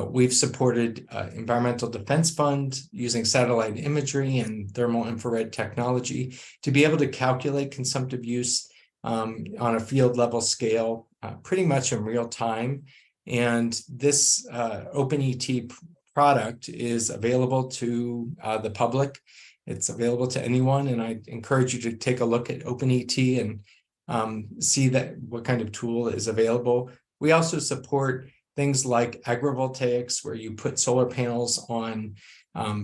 We've supported Environmental Defense Fund using satellite imagery and thermal infrared technology to be able to calculate consumptive use on a field level scale pretty much in real time. And this OpenET product is available to the public. It's available to anyone, and I encourage you to take a look at OpenET and see that what kind of tool is available. We also support things like agrivoltaics, where you put solar panels on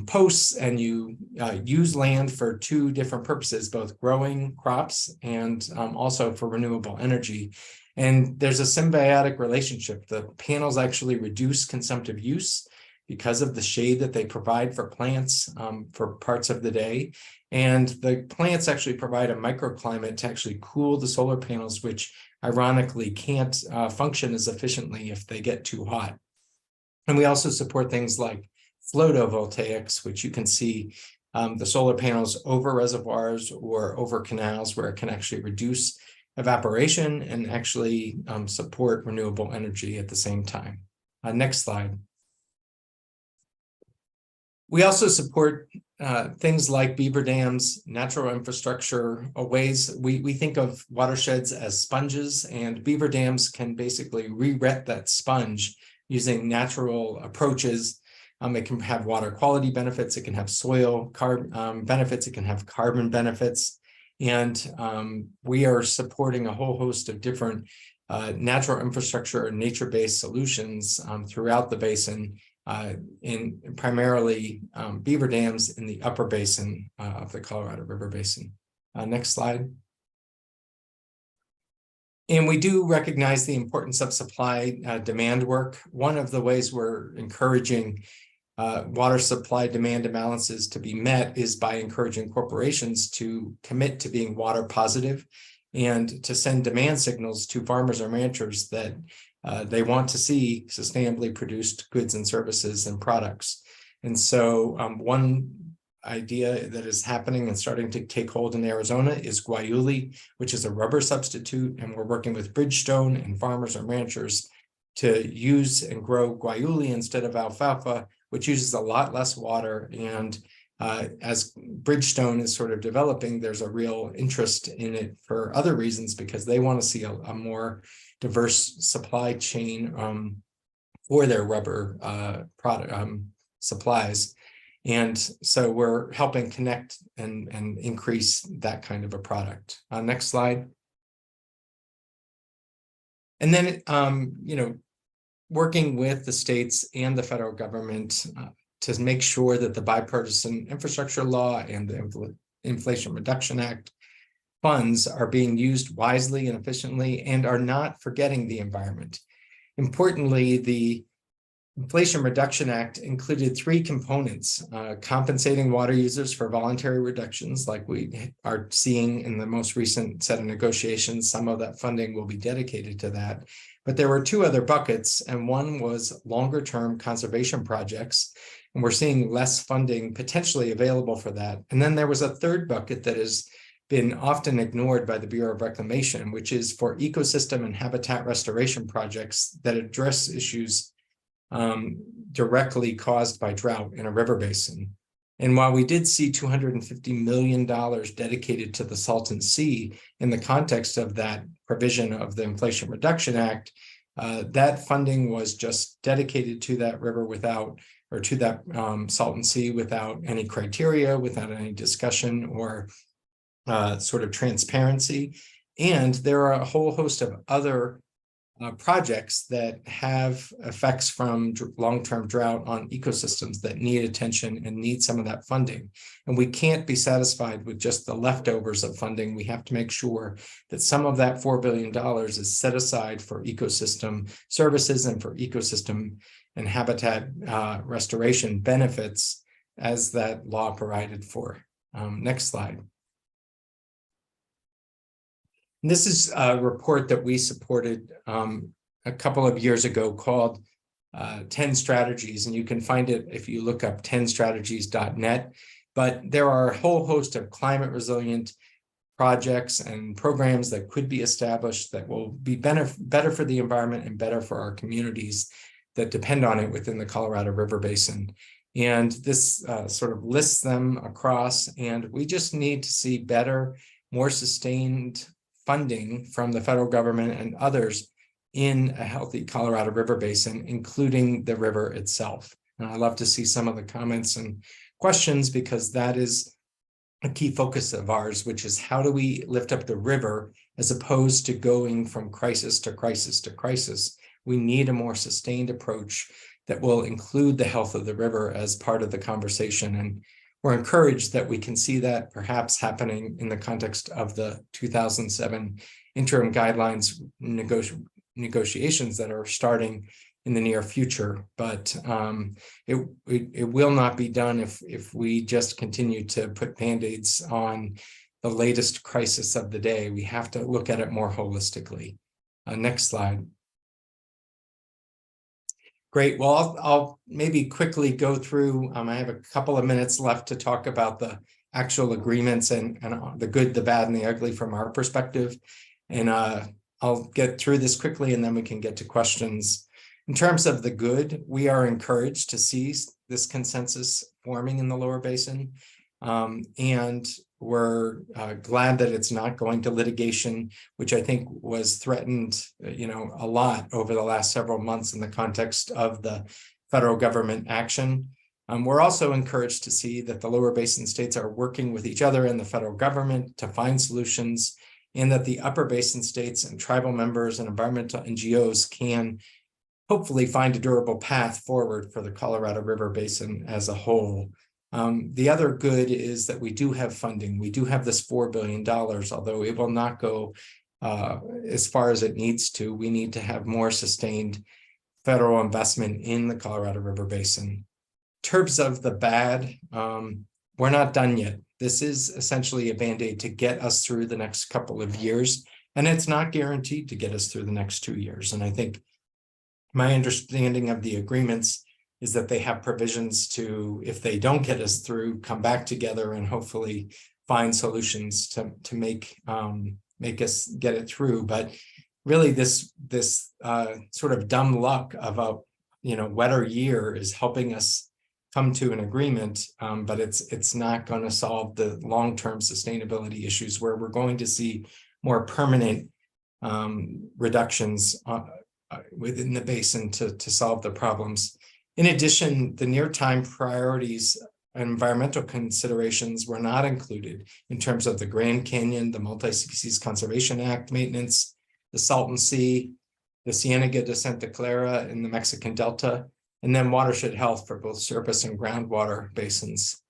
posts and you use land for two different purposes, both growing crops and also for renewable energy. And there's a symbiotic relationship. The panels actually reduce consumptive use because of the shade that they provide for plants for parts of the day. And the plants actually provide a microclimate to actually cool the solar panels, which ironically can't function as efficiently if they get too hot. And we also support things like photovoltaics, which you can see the solar panels over reservoirs or over canals, where it can actually reduce evaporation and actually support renewable energy at the same time. Next slide. We also support things like beaver dams, natural infrastructure, ways we think of watersheds as sponges, and beaver dams can basically re-wet that sponge using natural approaches. It can have water quality benefits, it can have soil benefits, it can have carbon benefits. And we are supporting a whole host of different natural infrastructure and nature-based solutions throughout the basin, in primarily beaver dams in the upper basin of the Colorado River Basin. Next slide. And we do recognize the importance of supply demand work. One of the ways we're encouraging water supply demand imbalances to be met is by encouraging corporations to commit to being water positive and to send demand signals to farmers or ranchers that they want to see sustainably produced goods and services and products. And so one idea that is happening and starting to take hold in Arizona is guayuli, which is a rubber substitute. And we're working with Bridgestone and farmers and ranchers to use and grow guayuli instead of alfalfa, which uses a lot less water. And as Bridgestone is sort of developing, there's a real interest in it for other reasons, because they want to see a more diverse supply chain for their rubber product supplies. And so we're helping connect and increase that kind of a product. Next slide. And then, working with the states and the federal government to make sure that the bipartisan infrastructure law and the Inflation Reduction Act funds are being used wisely and efficiently and are not forgetting the environment. Importantly, the Inflation Reduction Act included three components: compensating water users for voluntary reductions, like we are seeing in the most recent set of negotiations. Some of that funding will be dedicated to that. But there were two other buckets, and one was longer-term conservation projects, and we're seeing less funding potentially available for that. And then there was a third bucket that has been often ignored by the Bureau of Reclamation, which is for ecosystem and habitat restoration projects that address issues directly caused by drought in a river basin. And while we did see $250 million dedicated to the Salton Sea in the context of that provision of the Inflation Reduction Act, that funding was just dedicated to that river without, or to that Salton Sea without any criteria, without any discussion or sort of transparency. And there are a whole host of other projects that have effects from long-term drought on ecosystems that need attention and need some of that funding. And we can't be satisfied with just the leftovers of funding. We have to make sure that some of that $4 billion is set aside for ecosystem services and for ecosystem and habitat restoration benefits as that law provided for. Next slide. This is a report that we supported a couple of years ago called 10 Strategies, and you can find it if you look up 10strategies.net. But there are a whole host of climate resilient projects and programs that could be established that will be better for the environment and better for our communities that depend on it within the Colorado River Basin. And this sort of lists them across, and we just need to see better, more sustained funding from the federal government and others in a healthy Colorado River Basin, including the river itself. And I love to see some of the comments and questions, because that is a key focus of ours, which is how do we lift up the river as opposed to going from crisis to crisis to crisis. We need a more sustained approach that will include the health of the river as part of the conversation. And we're encouraged that we can see that perhaps happening in the context of the 2007 interim guidelines negotiations that are starting in the near future. But it will not be done if we just continue to put Band-Aids on the latest crisis of the day. We have to look at it more holistically. Next slide. Great. Well, I'll maybe quickly go through. I have a couple of minutes left to talk about the actual agreements and the good, the bad, and the ugly from our perspective. And I'll get through this quickly, and then we can get to questions. In terms of the good, we are encouraged to see this consensus forming in the lower basin. And we're glad that it's not going to litigation, which I think was threatened, a lot over the last several months in the context of the federal government action. We're also encouraged to see that the lower basin states are working with each other and the federal government to find solutions, and that the upper basin states and tribal members and environmental NGOs can hopefully find a durable path forward for the Colorado River Basin as a whole. The other good is that we do have funding. We do have this $4 billion, although it will not go as far as it needs to. We need to have more sustained federal investment in the Colorado River Basin. terms of the bad, we're not done yet. This is essentially a Band-Aid to get us through the next couple of years, and it's not guaranteed to get us through the next 2 years. And I think my understanding of the agreements is that they have provisions to, if they don't get us through, come back together and hopefully find solutions to make us get it through. But really, this sort of dumb luck of a wetter year is helping us come to an agreement, but it's not going to solve the long-term sustainability issues where we're going to see more permanent reductions within the basin to solve the problems. In addition, the near-time priorities and environmental considerations were not included in terms of the Grand Canyon, the Multi-Species Conservation Act maintenance, the Salton Sea, the Cienega de Santa Clara in the Mexican Delta, and then watershed health for both surface and groundwater basins.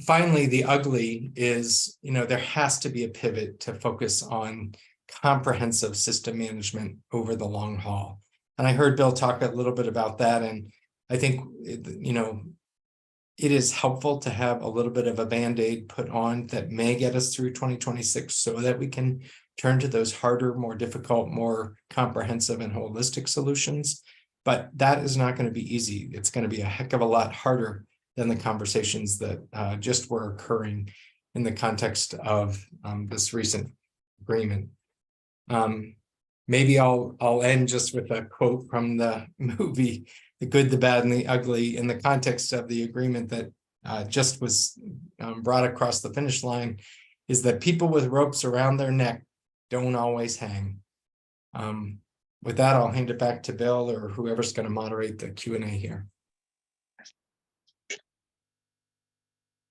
Finally, the ugly is, there has to be a pivot to focus on comprehensive system management over the long haul. And I heard Bill talk a little bit about that. And I think, it is helpful to have a little bit of a Band-Aid put on that may get us through 2026 so that we can turn to those harder, more difficult, more comprehensive and holistic solutions. But that is not going to be easy. It's going to be a heck of a lot harder than the conversations that just were occurring in the context of this recent agreement. Maybe I'll end just with a quote from the movie, The Good, the Bad, and the Ugly, in the context of the agreement that just was brought across the finish line, is that people with ropes around their neck don't always hang. With that, I'll hand it back to Bill or whoever's going to moderate the Q&A here.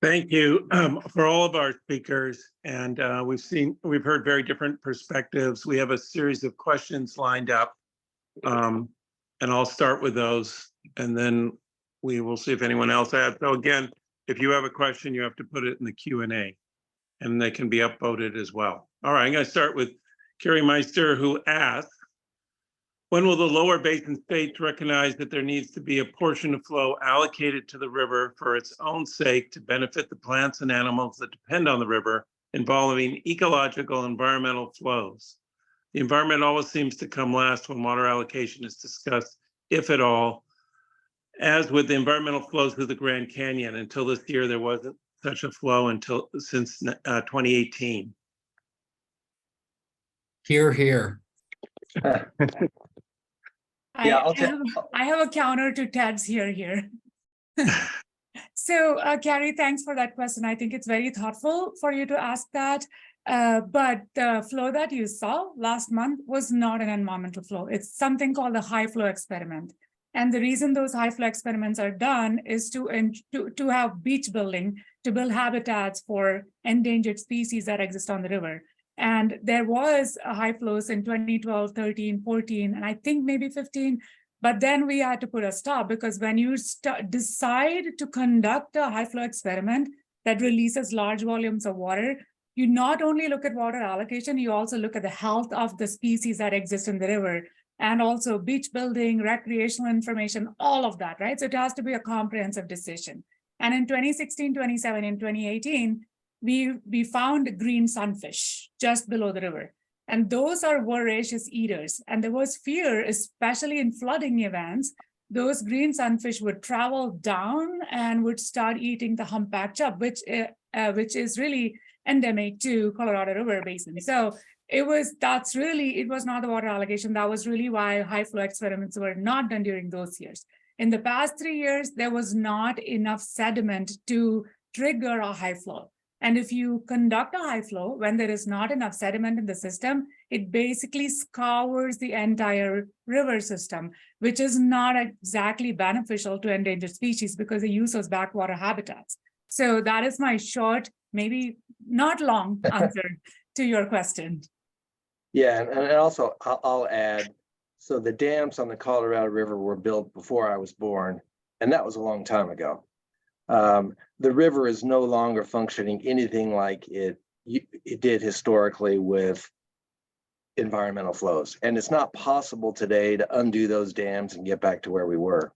Thank you for all of our speakers, and we've heard very different perspectives. We have a series of questions lined up, and I'll start with those, and then we will see if anyone else adds. So again, if you have a question, you have to put it in the Q&A, and they can be upvoted as well. All right, I'm going to start with Carrie Meister, who asked, when will the lower basin states recognize that there needs to be a portion of flow allocated to the river for its own sake to benefit the plants and animals that depend on the river, involving ecological and environmental flows? The environment always seems to come last when water allocation is discussed, if at all, as with the environmental flows through the Grand Canyon. Until this year, there wasn't such a flow since 2018. I Yeah, have a counter to Ted's here. So, Carrie, thanks for that question. I think it's very thoughtful for you to ask that. But the flow that you saw last month was not an environmental flow. It's something called a high flow experiment. And the reason those high flow experiments are done is to have beach building, to build habitats for endangered species that exist on the river. And there was a high flows in 2012, 13, 14, and I think maybe 15. But then we had to put a stop, because when you decide to conduct a high flow experiment that releases large volumes of water, you not only look at water allocation, you also look at the health of the species that exist in the river, and also beach building, recreational information, all of that, right? So it has to be a comprehensive decision. And in 2016, 2017, 2018, we found green sunfish just below the river. And those are voracious eaters. And there was fear, especially in flooding events, those green sunfish would travel down and would start eating the humpback chub, which is really endemic to Colorado River Basin. So it was not the water allocation. That was really why high flow experiments were not done during those years. In the past 3 years, there was not enough sediment to trigger a high flow. And if you conduct a high flow when there is not enough sediment in the system, it basically scours the entire river system, which is not exactly beneficial to endangered species because they use those backwater habitats. So that is my short, maybe not long answer to your question. Yeah, and also I'll add, so the dams on the Colorado River were built before I was born, and that was a long time ago. The river is no longer functioning anything like it did historically with environmental flows. And it's not possible today to undo those dams and get back to where we were.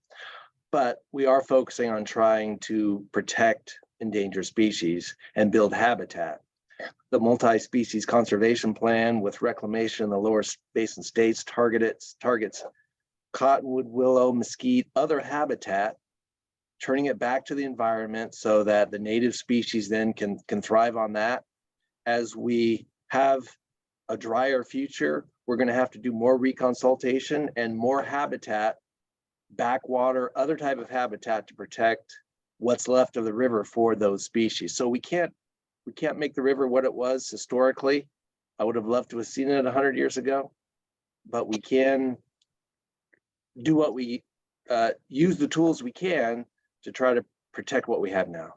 but we are focusing on trying to protect endangered species and build habitat. The multi-species conservation plan with reclamation in the lower basin states targets cottonwood, willow, mesquite, other habitat, turning it back to the environment so that the native species then can thrive on that. As we have a drier future, we're going to have to do more reconsultation and more habitat, backwater, other type of habitat to protect what's left of the river for those species. So we can't make the river what it was historically. I would have loved to have seen it 100 years ago, but we can do what we use the tools we can to try to protect what we have now.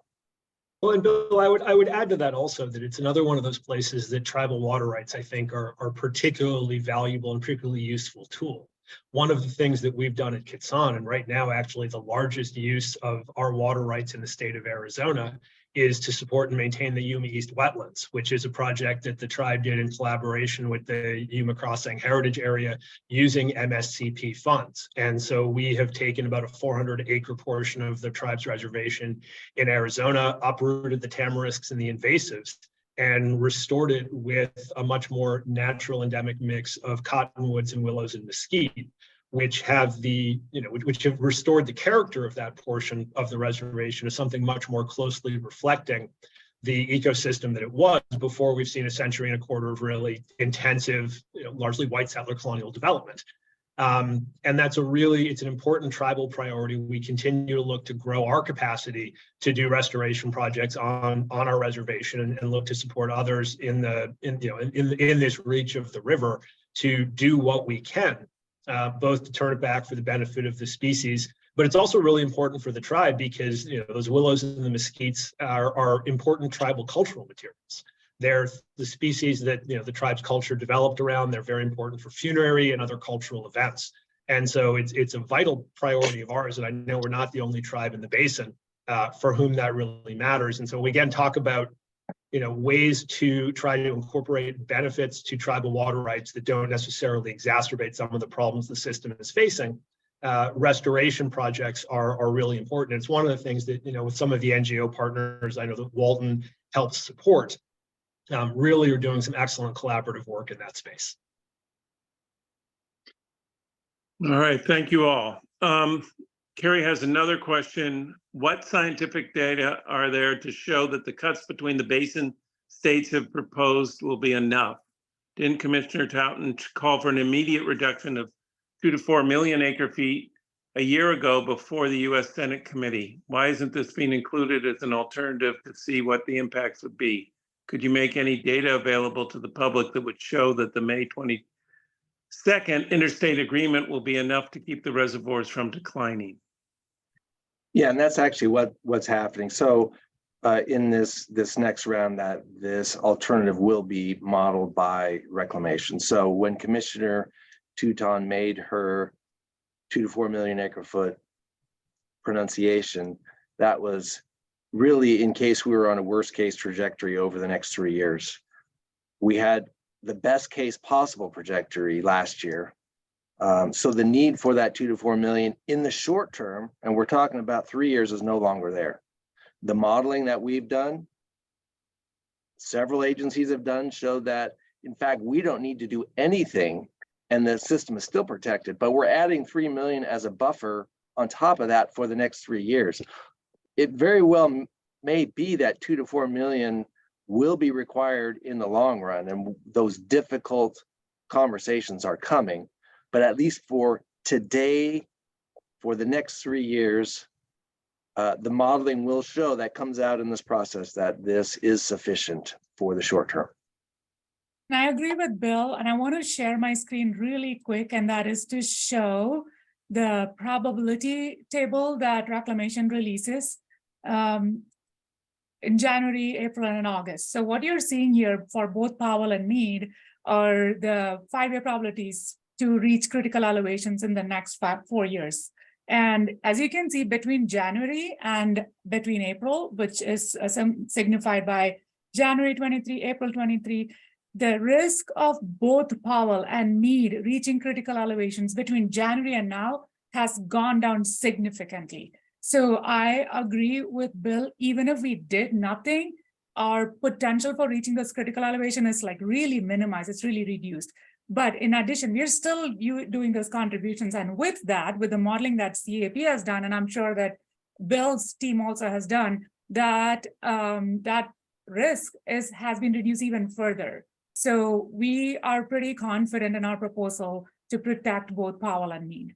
Well, and Bill, I would add to that also that it's another one of those places that tribal water rights, I think, are particularly valuable and particularly useful tool. One of the things that we've done at Kitsan, and right now actually the largest use of our water rights in the state of Arizona, is to support and maintain the Yuma East wetlands, which is a project that the tribe did in collaboration with the Yuma Crossing Heritage Area using MSCP funds. And so we have taken about a 400-acre portion of the tribe's reservation in Arizona, uprooted the tamarisks and the invasives, and restored it with a much more natural endemic mix of cottonwoods and willows and mesquite, which have which have restored the character of that portion of the reservation as something much more closely reflecting the ecosystem that it was before we've seen a century and a quarter of really intensive, largely white settler colonial development. And that's it's an important tribal priority. We continue to look to grow our capacity to do restoration projects on our reservation and look to support others in this reach of the river to do what we can. Both to turn it back for the benefit of the species, but it's also really important for the tribe because those willows and the mesquites are important tribal cultural materials. They're the species that the tribe's culture developed around. They're very important for funerary and other cultural events, and so it's a vital priority of ours. And I know we're not the only tribe in the basin for whom that really matters. And so we again talk about ways to try to incorporate benefits to tribal water rights that don't necessarily exacerbate some of the problems the system is facing. Restoration projects are really important. It's one of the things that, with some of the NGO partners, I know that Walton helps support, really are doing some excellent collaborative work in that space. All right, thank you all. Carrie has another question. What scientific data are there to show that the cuts between the basin states have proposed will be enough? Didn't Commissioner Touton call for an immediate reduction of 2 to 4 million acre feet a year ago before the US Senate committee? Why isn't this being included as an alternative to see what the impacts would be? Could you make any data available to the public that would show that the May 22nd interstate agreement will be enough to keep the reservoirs from declining? Yeah, and that's actually what's happening. So in this next round, that this alternative will be modeled by reclamation. So when Commissioner Touton made her 2 to 4 million acre foot pronunciation, that was really in case we were on a worst case trajectory over the next 3 years. We had the best case possible trajectory last year. So the need for that 2 to 4 million in the short term, and we're talking about 3 years, is no longer there. The modeling that we've done, several agencies have done, showed that, in fact, we don't need to do anything and the system is still protected, but we're adding 3 million as a buffer on top of that for the next 3 years. It very well may be that 2 to 4 million will be required in the long run, and those difficult conversations are coming. But at least for today, for the next 3 years, the modeling will show that comes out in this process that this is sufficient for the short term. And I agree with Bill, and I want to share my screen really quick, and that is to show the probability table that Reclamation releases in January, April, and August. So what you're seeing here for both Powell and Meade are the 5-year probabilities to reach critical elevations in the next 4 years. And as you can see, between January and between April, which is signified by January 23, April 23, the risk of both Powell and Meade reaching critical elevations between January and now has gone down significantly. So I agree with Bill, even if we did nothing, our potential for reaching this critical elevation is like really minimized, it's really reduced. But in addition, we're still doing those contributions. And with that, with the modeling that CAP has done, and I'm sure that Bill's team also has done, that that risk has been reduced even further. So we are pretty confident in our proposal to protect both Powell and Meade.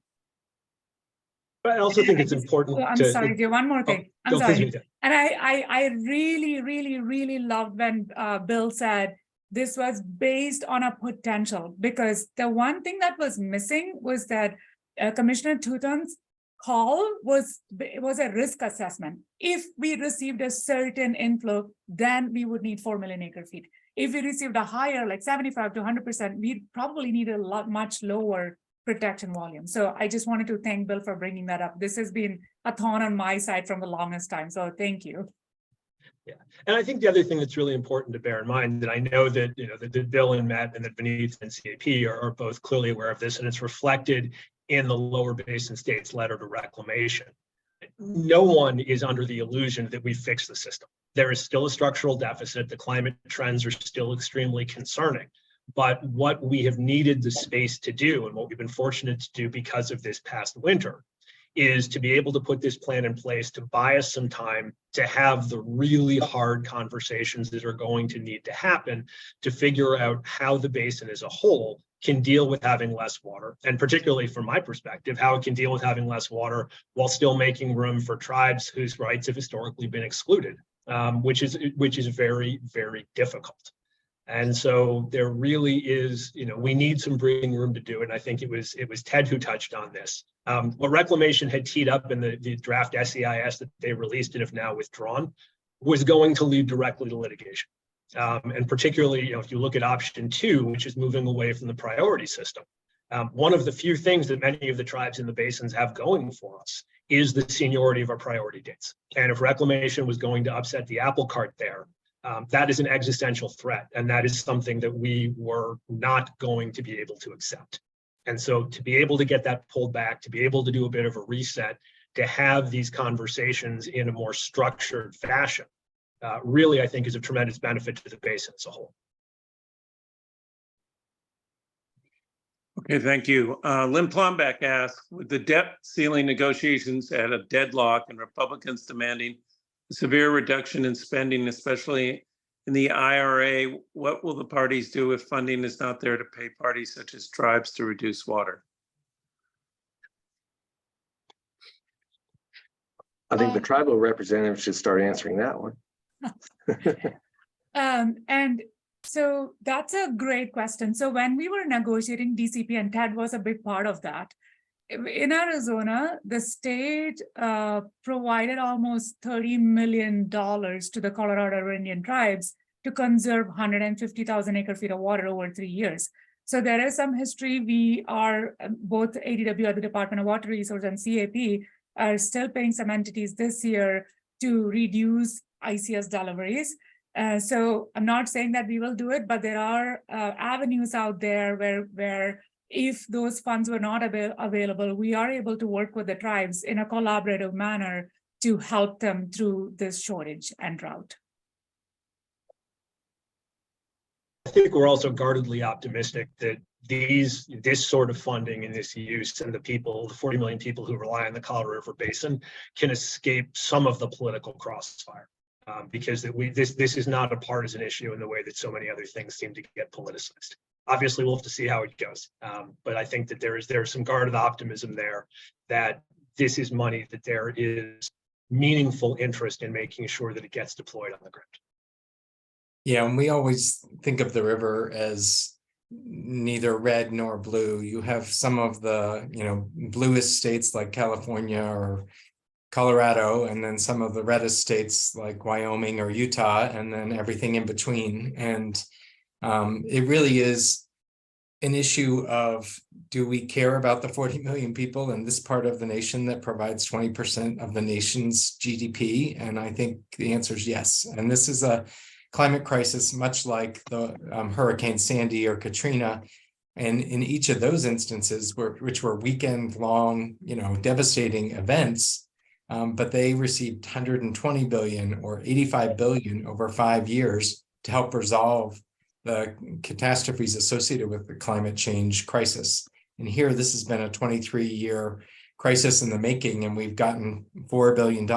But I also think it's important I'm to. sorry, Jay, one more thing. I'm Go, please, sorry. Vinita. And I really loved when Bill said this was based on a potential, because the one thing that was missing was that Commissioner Tuton's call was a risk assessment. If we received a certain inflow, then we would need 4 million acre feet. If we received a higher, like 75 to 100%, we'd probably need a much lower protection volume. So I just wanted to thank Bill for bringing that up. This has been a thorn on my side from the longest time. So thank you. Yeah, and I think the other thing that's really important to bear in mind, that I know that that Bill and Matt and that Vinita and CAP are both clearly aware of this, and it's reflected in the lower basin states letter to reclamation. No one is under the illusion that we fixed the system. There is still a structural deficit. The climate trends are still extremely concerning. But what we have needed the space to do, and what we've been fortunate to do because of this past winter, is to be able to put this plan in place to buy us some time to have the really hard conversations that are going to need to happen to figure out how the basin as a whole can deal with having less water, and particularly from my perspective, how it can deal with having less water while still making room for tribes whose rights have historically been excluded, which is very, very difficult. And so there really is, we need some breathing room to do it. And I think it was Ted who touched on this. What Reclamation had teed up in the draft SEIS that they released and have now withdrawn was going to lead directly to litigation. And particularly, if you look at option 2, which is moving away from the priority system, one of the few things that many of the tribes in the basins have going for us is the seniority of our priority dates. And if Reclamation was going to upset the apple cart there, that is an existential threat, and that is something that we were not going to be able to accept. And so to be able to get that pulled back, to be able to do a bit of a reset, to have these conversations in a more structured fashion, really, I think, is of tremendous benefit to the basin as a whole. Okay, thank you. Lynn Plombeck asked, with the debt ceiling negotiations at a deadlock and Republicans demanding a severe reduction in spending, especially in the IRA, what will the parties do if funding is not there to pay parties such as tribes to reduce water? I think the tribal representatives should start answering that one. And so that's a great question. So when we were negotiating DCP, and Ted was a big part of that, in Arizona, the state provided almost $30 million to the Colorado Indian tribes to conserve 150,000 acre feet of water over 3 years. So there is some history. We are, both ADW at the Department of Water Resources and CAP are still paying some entities this year to reduce ICS deliveries. So I'm not saying that we will do it, but there are avenues out there where if those funds were not available, we are able to work with the tribes in a collaborative manner to help them through this shortage and drought. I think we're also guardedly optimistic that this sort of funding and this use and the 40 million people who rely on the Colorado River Basin can escape some of the political crossfire. Because this is not a partisan issue in the way that so many other things seem to get politicized. Obviously, we'll have to see how it goes. But I think that there's some guarded optimism there that this is money that there is meaningful interest in making sure that it gets deployed on the ground. Yeah, and we always think of the river as neither red nor blue. You have some of the, bluest states like California or Colorado, and then some of the reddest states like Wyoming or Utah, and then everything in between. And it really is an issue of, do we care about the 40 million people in this part of the nation that provides 20% of the nation's GDP? And I think the answer is yes. And this is a climate crisis, much like the Hurricane Sandy or Katrina, And in each of those instances, which were weekend-long, devastating events, but they received 120 billion or 85 billion over 5 years to help resolve the catastrophes associated with the climate change crisis. And here, this has been a 23-year crisis in the making, and we've gotten $4 billion.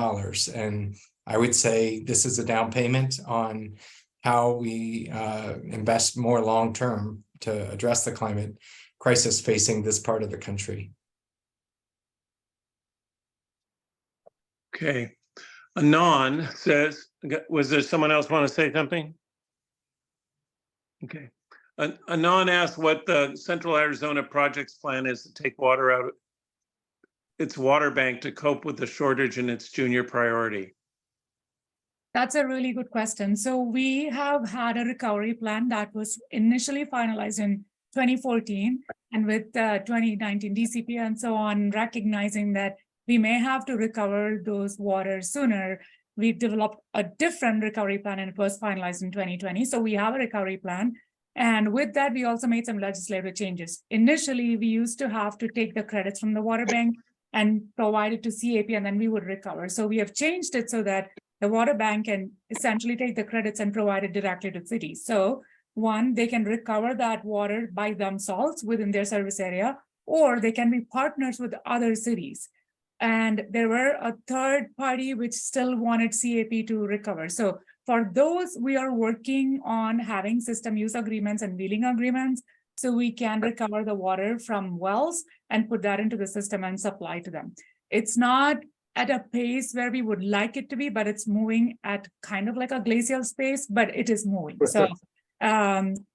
And I would say this is a down payment on how we invest more long-term to address the climate crisis facing this part of the country. Okay. Anon says, was there someone else want to say something? Okay. Anon asked what the Central Arizona Projects plan is to take water out of its water bank to cope with the shortage in its junior priority. That's a really good question. So we have had a recovery plan that was initially finalized in 2014, and with 2019 DCP and so on, recognizing that we may have to recover those waters sooner, we developed a different recovery plan, and it was finalized in 2020. So we have a recovery plan. And with that, we also made some legislative changes. Initially, we used to have to take the credits from the water bank and provide it to CAP, and then we would recover. So we have changed it so that the water bank can essentially take the credits and provide it directly to cities. So one, they can recover that water by themselves within their service area, or they can be partners with other cities. And there were a third party which still wanted CAP to recover. So for those, we are working on having system use agreements and wheeling agreements so we can recover the water from wells and put that into the system and supply to them. It's not at a pace where we would like it to be, but it's moving at kind of like a glacial pace, but it is moving. So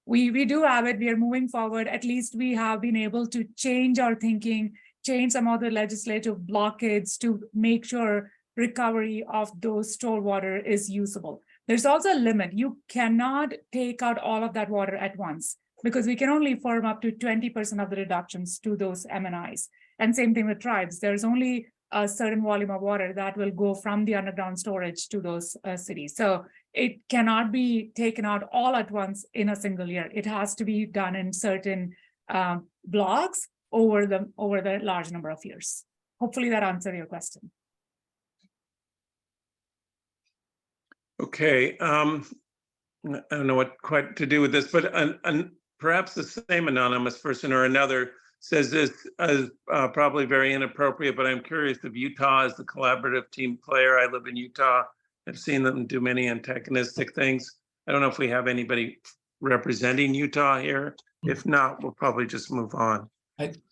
we do have it. We are moving forward. At least we have been able to change our thinking, change some of the legislative blockades to make sure recovery of those stored water is usable. There's also a limit. You cannot take out all of that water at once because we can only firm up to 20% of the reductions to those MNIs. And same thing with tribes. There's only a certain volume of water that will go from the underground storage to those cities. So it cannot be taken out all at once in a single year. It has to be done in certain blocks over the large number of years. Hopefully that answered your question. Okay. I don't know what quite to do with this, but perhaps the same anonymous person or another says this is probably very inappropriate, but I'm curious if Utah is the collaborative team player. I live in Utah. I've seen them do many antagonistic things. I don't know if we have anybody representing Utah here. If not, we'll probably just move on.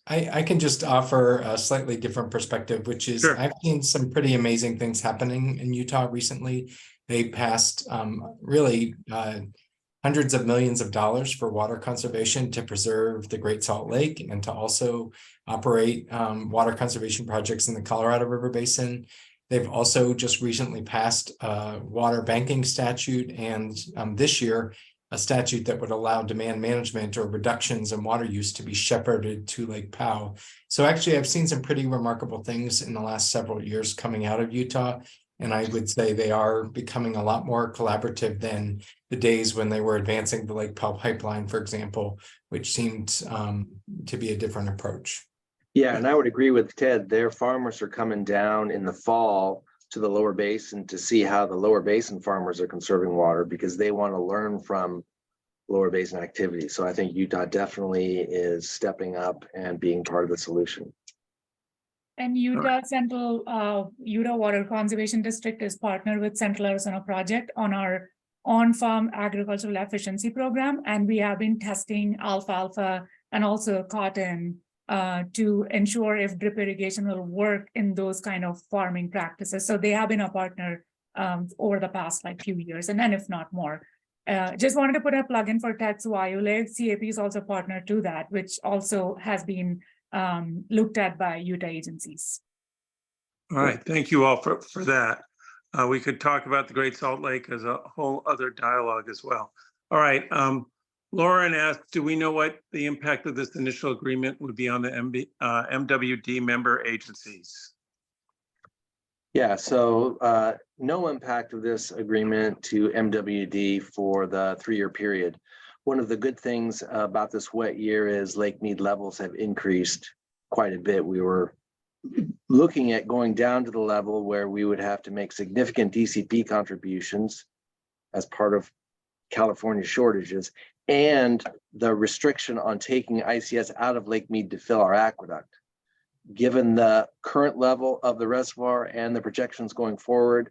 I can just offer a slightly different perspective, which is I've seen some pretty amazing things happening in Utah recently. They passed really hundreds of millions of dollars for water conservation to preserve the Great Salt Lake and to also operate water conservation projects in the Colorado River Basin. They've also just recently passed a water banking statute, and this year, a statute that would allow demand management or reductions in water use to be shepherded to Lake Powell. So actually, I've seen some pretty remarkable things in the last several years coming out of Utah. And I would say they are becoming a lot more collaborative than the days when they were advancing the Lake Powell pipeline, for example, which seemed to be a different approach. Yeah, and I would agree with Ted. Their farmers are coming down in the fall to the lower basin to see how the lower basin farmers are conserving water because they want to learn from lower basin activity. So I think Utah definitely is stepping up and being part of the solution. And Utah Utah Water Conservation District is partnered with Central Arizona Project on our on-farm agricultural efficiency program. And we have been testing alfalfa and also cotton to ensure if drip irrigation will work in those kind of farming practices. So they have been a partner over the past few years, and then if not more. Just wanted to put a plug in for Ted's Wayule. CAP is also partner to that, which also has been looked at by Utah agencies. All right, thank you all for that. We could talk about the Great Salt Lake as a whole other dialogue as well. All right, Lauren asked, do we know what the impact of this initial agreement would be on the MWD member agencies? Yeah, so no impact of this agreement to MWD for the 3-year period. one of the good things about this wet year is Lake Mead levels have increased quite a bit. We were looking at going down to the level where we would have to make significant DCP contributions as part of California shortages and the restriction on taking ICS out of Lake Mead to fill our aqueduct. Given the current level of the reservoir and the projections going forward,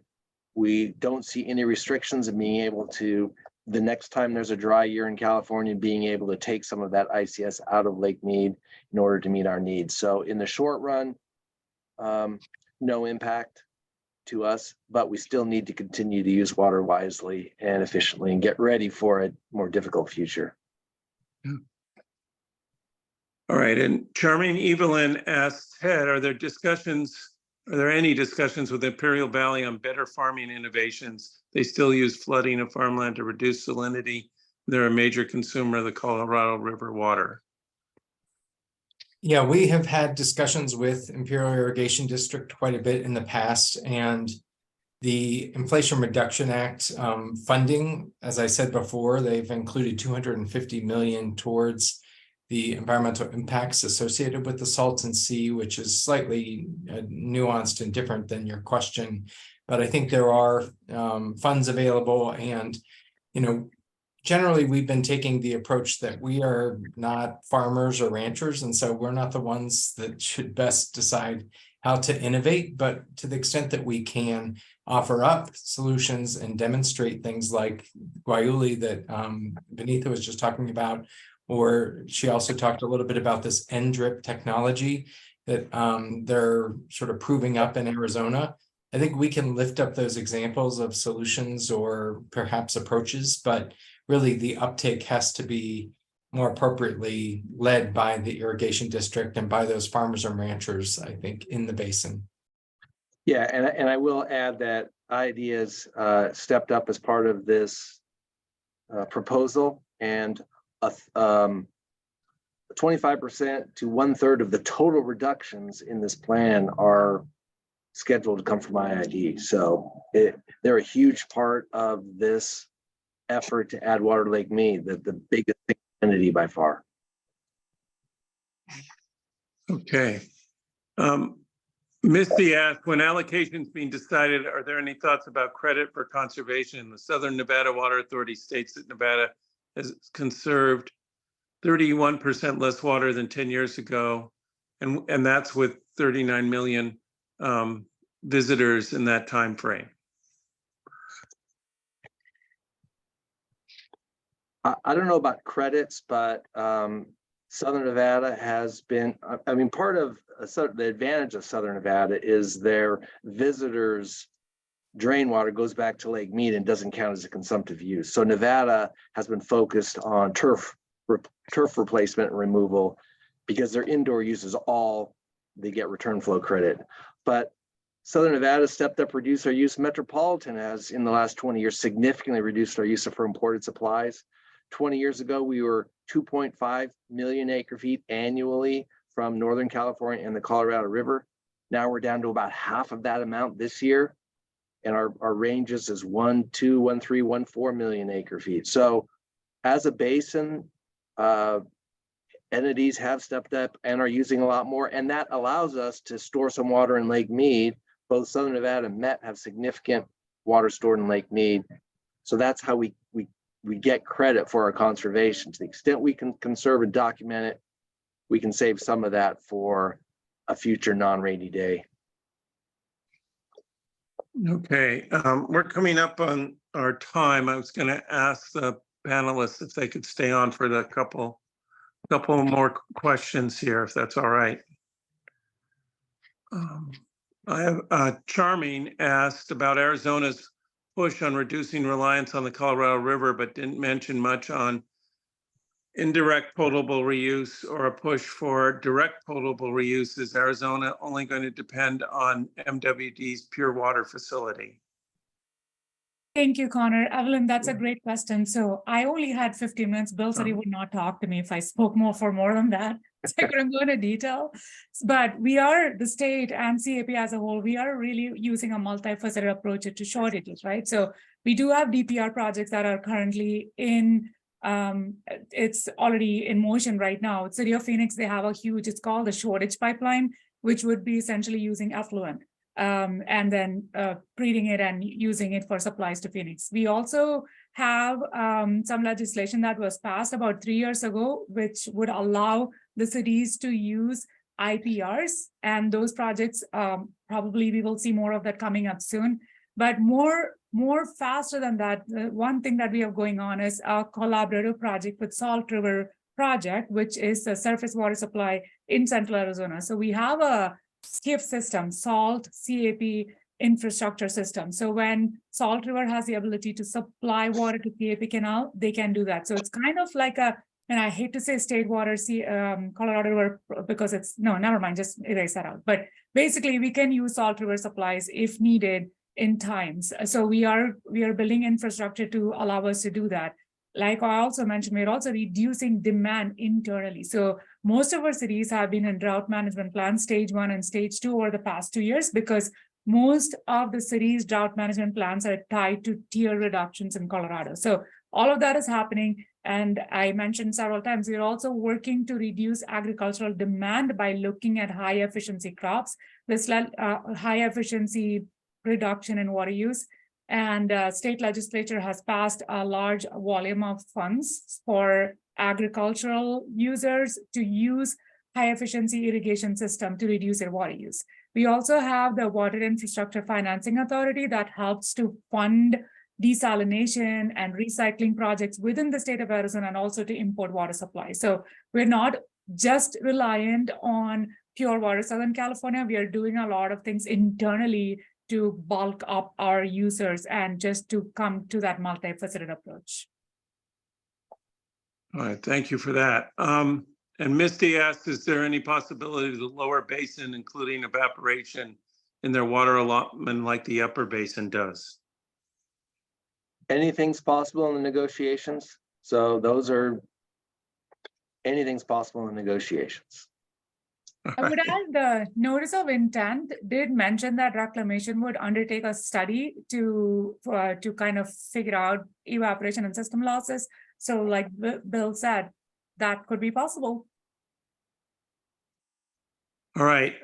we don't see any restrictions in being able to, the next time there's a dry year in California, being able to take some of that ICS out of Lake Mead in order to meet our needs. So in the short run, no impact to us, but we still need to continue to use water wisely and efficiently and get ready for a more difficult future. All right, and Charmaine Evelyn asked Ted, are there any discussions with Imperial Valley on better farming innovations? They still use flooding of farmland to reduce salinity. They're a major consumer of the Colorado River water. Yeah, we have had discussions with Imperial Irrigation District quite a bit in the past, and the Inflation Reduction Act funding, as I said before, they've included $250 million towards the environmental impacts associated with the Salton Sea, which is slightly nuanced and different than your question. But I think there are funds available, and generally we've been taking the approach that we are not farmers or ranchers, and so we're not the ones that should best decide how to innovate, but to the extent that we can offer up solutions and demonstrate things like Guayuli that Benita was just talking about, or she also talked a little bit about this N-drip technology that they're sort of proving up in Arizona. I think we can lift up those examples of solutions or perhaps approaches, but really the uptake has to be more appropriately led by the irrigation district and by those farmers and ranchers, I think, in the basin. Yeah, and I will add that IDEA's stepped up as part of this proposal, and 25% to 1/3 of the total reductions in this plan are scheduled to come from IID. So they're a huge part of this effort to add water to Lake Mead, the biggest entity by far. Okay. Misty asked, when allocations being decided, are there any thoughts about credit for conservation? The Southern Nevada Water Authority states that Nevada has conserved 31% less water than 10 years ago, and that's with 39 million visitors in that time frame. I don't know about credits, but Southern Nevada has been, I mean, part of the advantage of Southern Nevada is their visitors' drain water goes back to Lake Mead and doesn't count as a consumptive use. So Nevada has been focused on turf replacement and removal because their indoor use is all they get return flow credit. But Southern Nevada stepped up reduced our use. Metropolitan has, in the last 20 years, significantly reduced our use for imported supplies. 20 years ago, we were 2.5 million acre feet annually from Northern California and the Colorado River. Now we're down to about half of that amount this year. And our ranges is 1, 2, 1, 3, 1, 4 million acre feet. So as a basin, entities have stepped up and are using a lot more. And that allows us to store some water in Lake Mead. Both Southern Nevada and Met have significant water stored in Lake Mead. So that's how we get credit for our conservation. To the extent we can conserve and document it, we can save some of that for a future non-rainy day. Okay, we're coming up on our time. I was going to ask the panelists if they could stay on for the couple more questions here, if that's all right. I have Charming asked about Arizona's push on reducing reliance on the Colorado River, but didn't mention much on indirect potable reuse or a push for direct potable reuse. Is Arizona only going to depend on MWD's pure water facility? Thank you, Connor. Evelyn, that's a great question. So I only had 15 minutes. Bill said he would not talk to me if I spoke more than that. So I couldn't go into detail. But we are, the state and CAP as a whole, we are really using a multifaceted approach to shortages, right? So we do have DPR projects that are currently in It's already in motion right now. City of Phoenix, they have a huge, it's called the shortage pipeline, which would be essentially using effluent and then treating it and using it for supplies to Phoenix. We also have some legislation that was passed about 3 years ago, which would allow the cities to use IPRs, and those projects, probably we will see more of that coming up soon. But more faster than that, the one thing that we have going on is a collaborative project with Salt River Project, which is a surface water supply in Central Arizona. So we have a SCIF system, Salt CAP infrastructure system. So when Salt River has the ability to supply water to CAP Canal, they can do that. So it's kind of like a, and I hate to say state water, Colorado River, because it's, no, never mind, just erase that out. But basically we can use Salt River supplies if needed in times. So we are building infrastructure to allow us to do that. Like I also mentioned, we're also reducing demand internally. So most of our cities have been in drought management plans, stage 1 and stage 2 over the past 2 years, because most of the cities' drought management plans are tied to tier reductions in Colorado. So all of that is happening. And I mentioned several times, we're also working to reduce agricultural demand by looking at high efficiency crops. This high efficiency reduction in water use. And state legislature has passed a large volume of funds for agricultural users to use high efficiency irrigation system to reduce their water use. We also have the Water Infrastructure Financing Authority that helps to fund desalination and recycling projects within the state of Arizona and also to import water supply. So we're not just reliant on pure water Southern California. We are doing a lot of things internally to bulk up our users and just to come to that multifaceted approach. All right, thank you for that. And Misty asked, is there any possibility the lower basin, including evaporation, in their water allotment like the upper basin does? Anything's possible in the negotiations. So those are, anything's possible in negotiations. I would add the notice of intent did mention that reclamation would undertake a study to kind of figure out evaporation and system losses. So like Bill said, that could be possible. All right,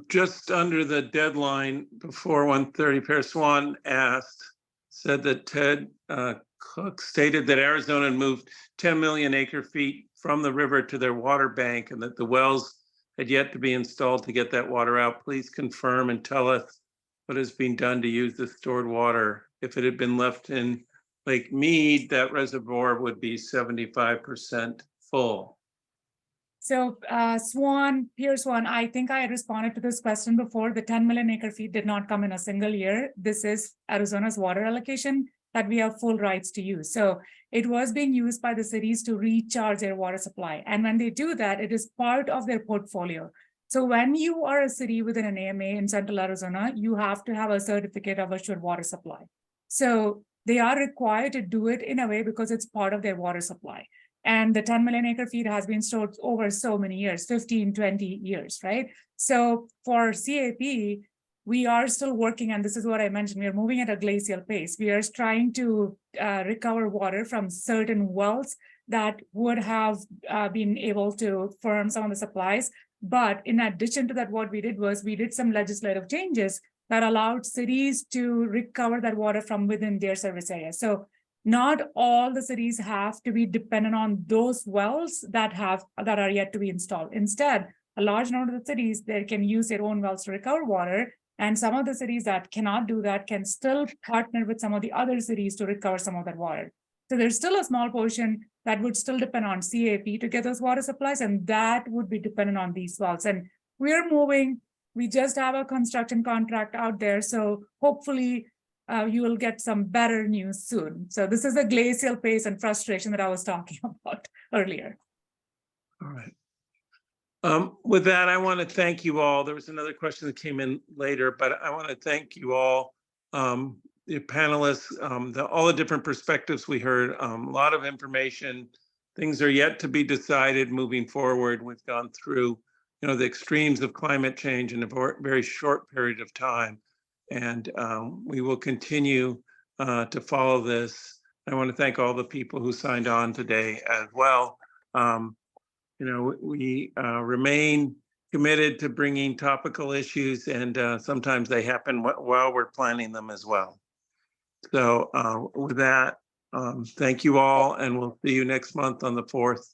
just under the deadline before 1:30, Per Swan said that Ted Cook stated that Arizona had moved 10 million acre feet from the river to their water bank and that the wells had yet to be installed to get that water out. Please confirm and tell us what has been done to use the stored water. If it had been left in Lake Mead, that reservoir would be 75% full. So Pierce Swan, I think I responded to this question before. The 10 million acre feet did not come in a single year. This is Arizona's water allocation that we have full rights to use. So it was being used by the cities to recharge their water supply. And when they do that, it is part of their portfolio. So when you are a city within an AMA in Central Arizona, you have to have a certificate of assured water supply. So they are required to do it in a way because it's part of their water supply. And the 10 million acre feet has been stored over so many years, 15, 20 years, right? So for CAP, we are still working, and this is what I mentioned, we are moving at a glacial pace. We are trying to recover water from certain wells that would have been able to firm some of the supplies. But in addition to that, what we did was we did some legislative changes that allowed cities to recover that water from within their service area. So not all the cities have to be dependent on those wells that are yet to be installed. Instead, a large number of the cities, they can use their own wells to recover water. And some of the cities that cannot do that can still partner with some of the other cities to recover some of that water. So there's still a small portion that would still depend on CAP to get those water supplies, and that would be dependent on these wells. And we're moving. We just have a construction contract out there. So hopefully you will get some better news soon. So this is the glacial pace and frustration that I was talking about earlier. All right. With that, I want to thank you all. There was another question that came in later, but I want to thank you all, the panelists, all the different perspectives we heard, a lot of information. Things are yet to be decided moving forward. We've gone through, the extremes of climate change in a very short period of time. And we will continue to follow this I want to thank all the people who signed on today as well. We remain committed to bringing topical issues, and sometimes they happen while we're planning them as well. So with that, thank you all, and we'll see you next month on the 4th.